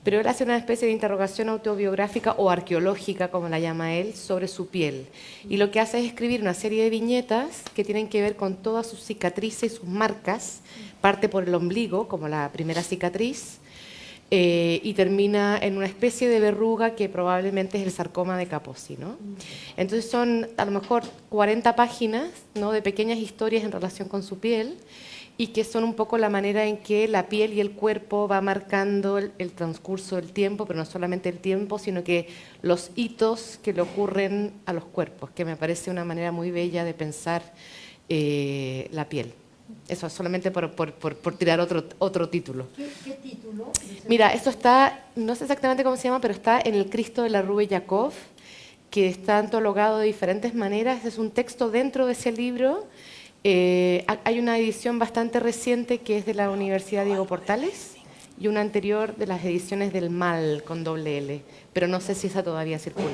pero él hace una especie de interrogación autobiográfica o arqueológica, como la llama él, sobre su piel. Y lo que hace es escribir una serie de viñetas que tienen que ver con todas sus cicatrices y sus marcas. Parte por el ombligo, como la primera cicatriz, y termina en una especie de verruga que probablemente es el sarcoma de Kaposi, ¿no? Entonces son a lo mejor 40 páginas, ¿no?, de pequeñas historias en relación con su piel y que son un poco la manera en que la piel y el cuerpo va marcando el transcurso del tiempo, pero no solamente el tiempo, sino que los hitos que le ocurren a los cuerpos, que me parece una manera muy bella de pensar la piel. Eso, solamente por tirar otro título. ¿Qué título? Mira, esto está, no sé exactamente cómo se llama, pero está en el Cristo de la Rue Jacob, que está antologado de diferentes maneras. Es un texto dentro de ese libro. Hay una edición bastante reciente que es de la Universidad Diego Portales y una anterior de las ediciones del MAL con doble L, pero no sé si esa todavía circula.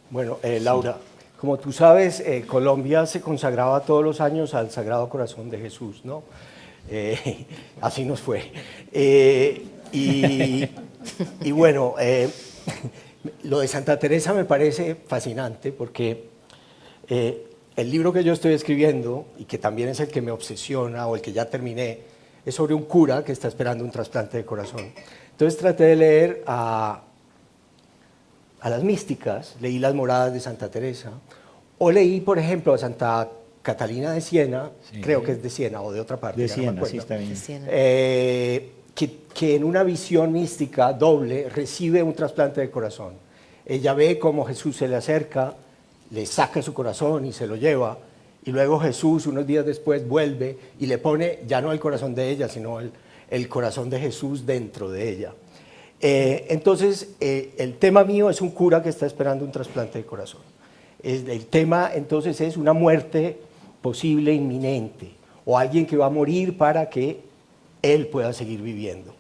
Bueno, Laura, como tú sabes, Colombia se consagraba todos los años al Sagrado Corazón de Jesús, ¿no? Así nos fue. Y bueno, lo de Santa Teresa me parece fascinante porque el libro que yo estoy escribiendo, y que también es el que me obsesiona, o el que ya terminé, es sobre un cura que está esperando un trasplante de corazón. Entonces traté de leer a las místicas, leí las moradas de Santa Teresa, o leí, por ejemplo, a Santa Catalina de Siena, sí, creo que es de Siena o de otra parte. De Siena, no sí, está bien. Que en una visión mística doble recibe un trasplante de corazón. Ella ve cómo Jesús se le acerca, le saca su corazón y se lo lleva, y luego Jesús unos días después vuelve y le pone ya no el corazón de ella, sino el corazón de Jesús dentro de ella. Entonces, el tema mío es un cura que está esperando un trasplante de corazón. El tema entonces es una muerte posible, inminente, o alguien que va a morir para que él pueda seguir viviendo.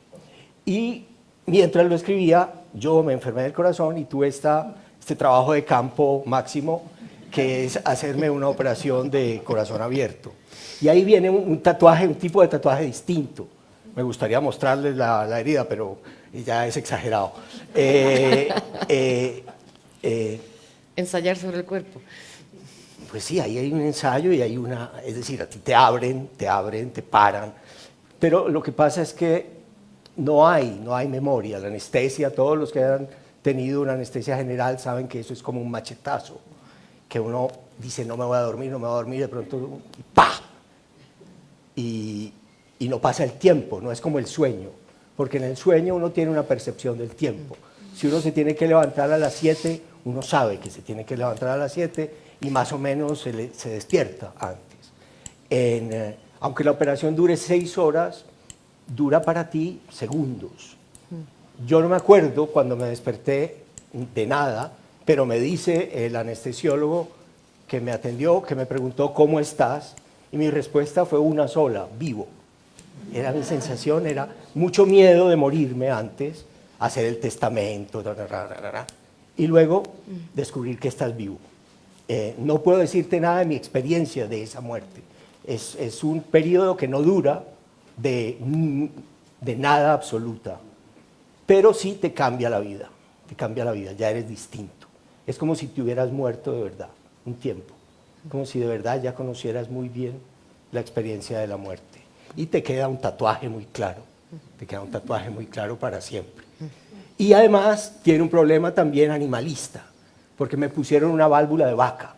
Y mientras lo escribía, yo me enfermé del corazón y tuve este trabajo de campo máximo, que es hacerme una operación de corazón abierto. Y ahí viene un tatuaje, un tipo de tatuaje distinto. Me gustaría mostrarles la herida, pero ya es exagerado. Ensayar sobre el cuerpo. Pues sí, ahí hay un ensayo y hay es decir, a ti te abren, te paran, pero lo que pasa es que no hay memoria, la anestesia, todos los que han tenido una anestesia general saben que eso es como un machetazo, que uno dice no me voy a dormir, de pronto ¡pah! Y no pasa el tiempo, no es como el sueño, porque en el sueño uno tiene una percepción del tiempo. Si uno se tiene que levantar a las 7, uno sabe que se tiene que levantar a las 7 y más o menos se despierta antes. Aunque la operación dure 6 horas, dura para ti segundos. Yo no me acuerdo cuando me desperté de nada, pero me dice el anestesiólogo que me atendió, que me preguntó ¿cómo estás? Y mi respuesta fue una sola, vivo. Era mi sensación, era mucho miedo de morirme antes, hacer el testamento, y luego descubrir que estás vivo. No puedo decirte nada de mi experiencia de esa muerte. Es un periodo que no dura de nada absoluta, pero sí te cambia la vida, ya eres distinto. Es como si te hubieras muerto de verdad, un tiempo, como si de verdad ya conocieras muy bien la experiencia de la muerte. Y te queda un tatuaje muy claro, para siempre. Y además tiene un problema también animalista, porque me pusieron una válvula de vaca,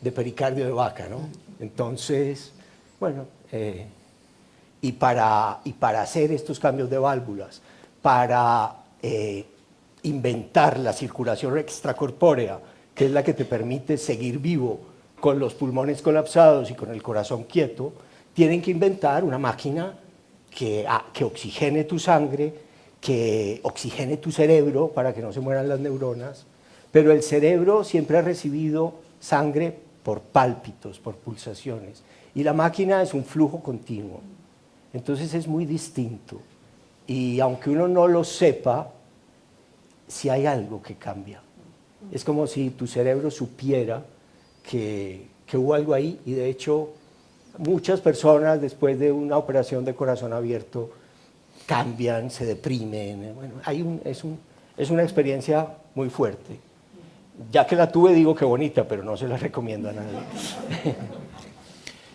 de pericardio de vaca, ¿no? Entonces, bueno, y para hacer estos cambios de válvulas, para inventar la circulación extracorpórea, que es la que te permite seguir vivo con los pulmones colapsados y con el corazón quieto, tienen que inventar una máquina que oxigene tu sangre, que oxigene tu cerebro para que no se mueran las neuronas, pero el cerebro siempre ha recibido sangre por pálpitos, por pulsaciones, y la máquina es un flujo continuo. Entonces es muy distinto, y aunque uno no lo sepa, sí hay algo que cambia. Es como si tu cerebro supiera que hubo algo ahí, y de hecho muchas personas después de una operación de corazón abierto cambian, se deprimen. Bueno, es una experiencia muy fuerte. Ya que la tuve digo que bonita, pero no se la recomiendo a nadie.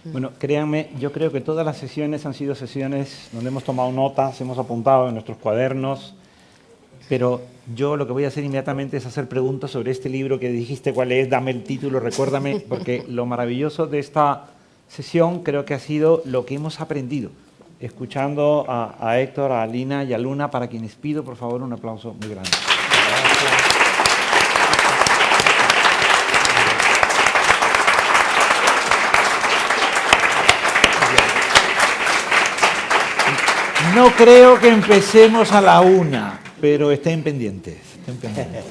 Bueno, créanme, yo creo que todas las sesiones han sido sesiones donde hemos tomado notas, hemos apuntado en nuestros cuadernos, pero yo lo que voy a hacer inmediatamente es hacer preguntas sobre este libro que dijiste cuál es, dame el título, recuérdame, porque lo maravilloso de esta sesión creo que ha sido lo que hemos aprendido, escuchando a Héctor, a Lina y a Luna, para quienes pido por favor un aplauso muy grande. No creo que empecemos a la 1, pero estén pendientes. Estén pendientes.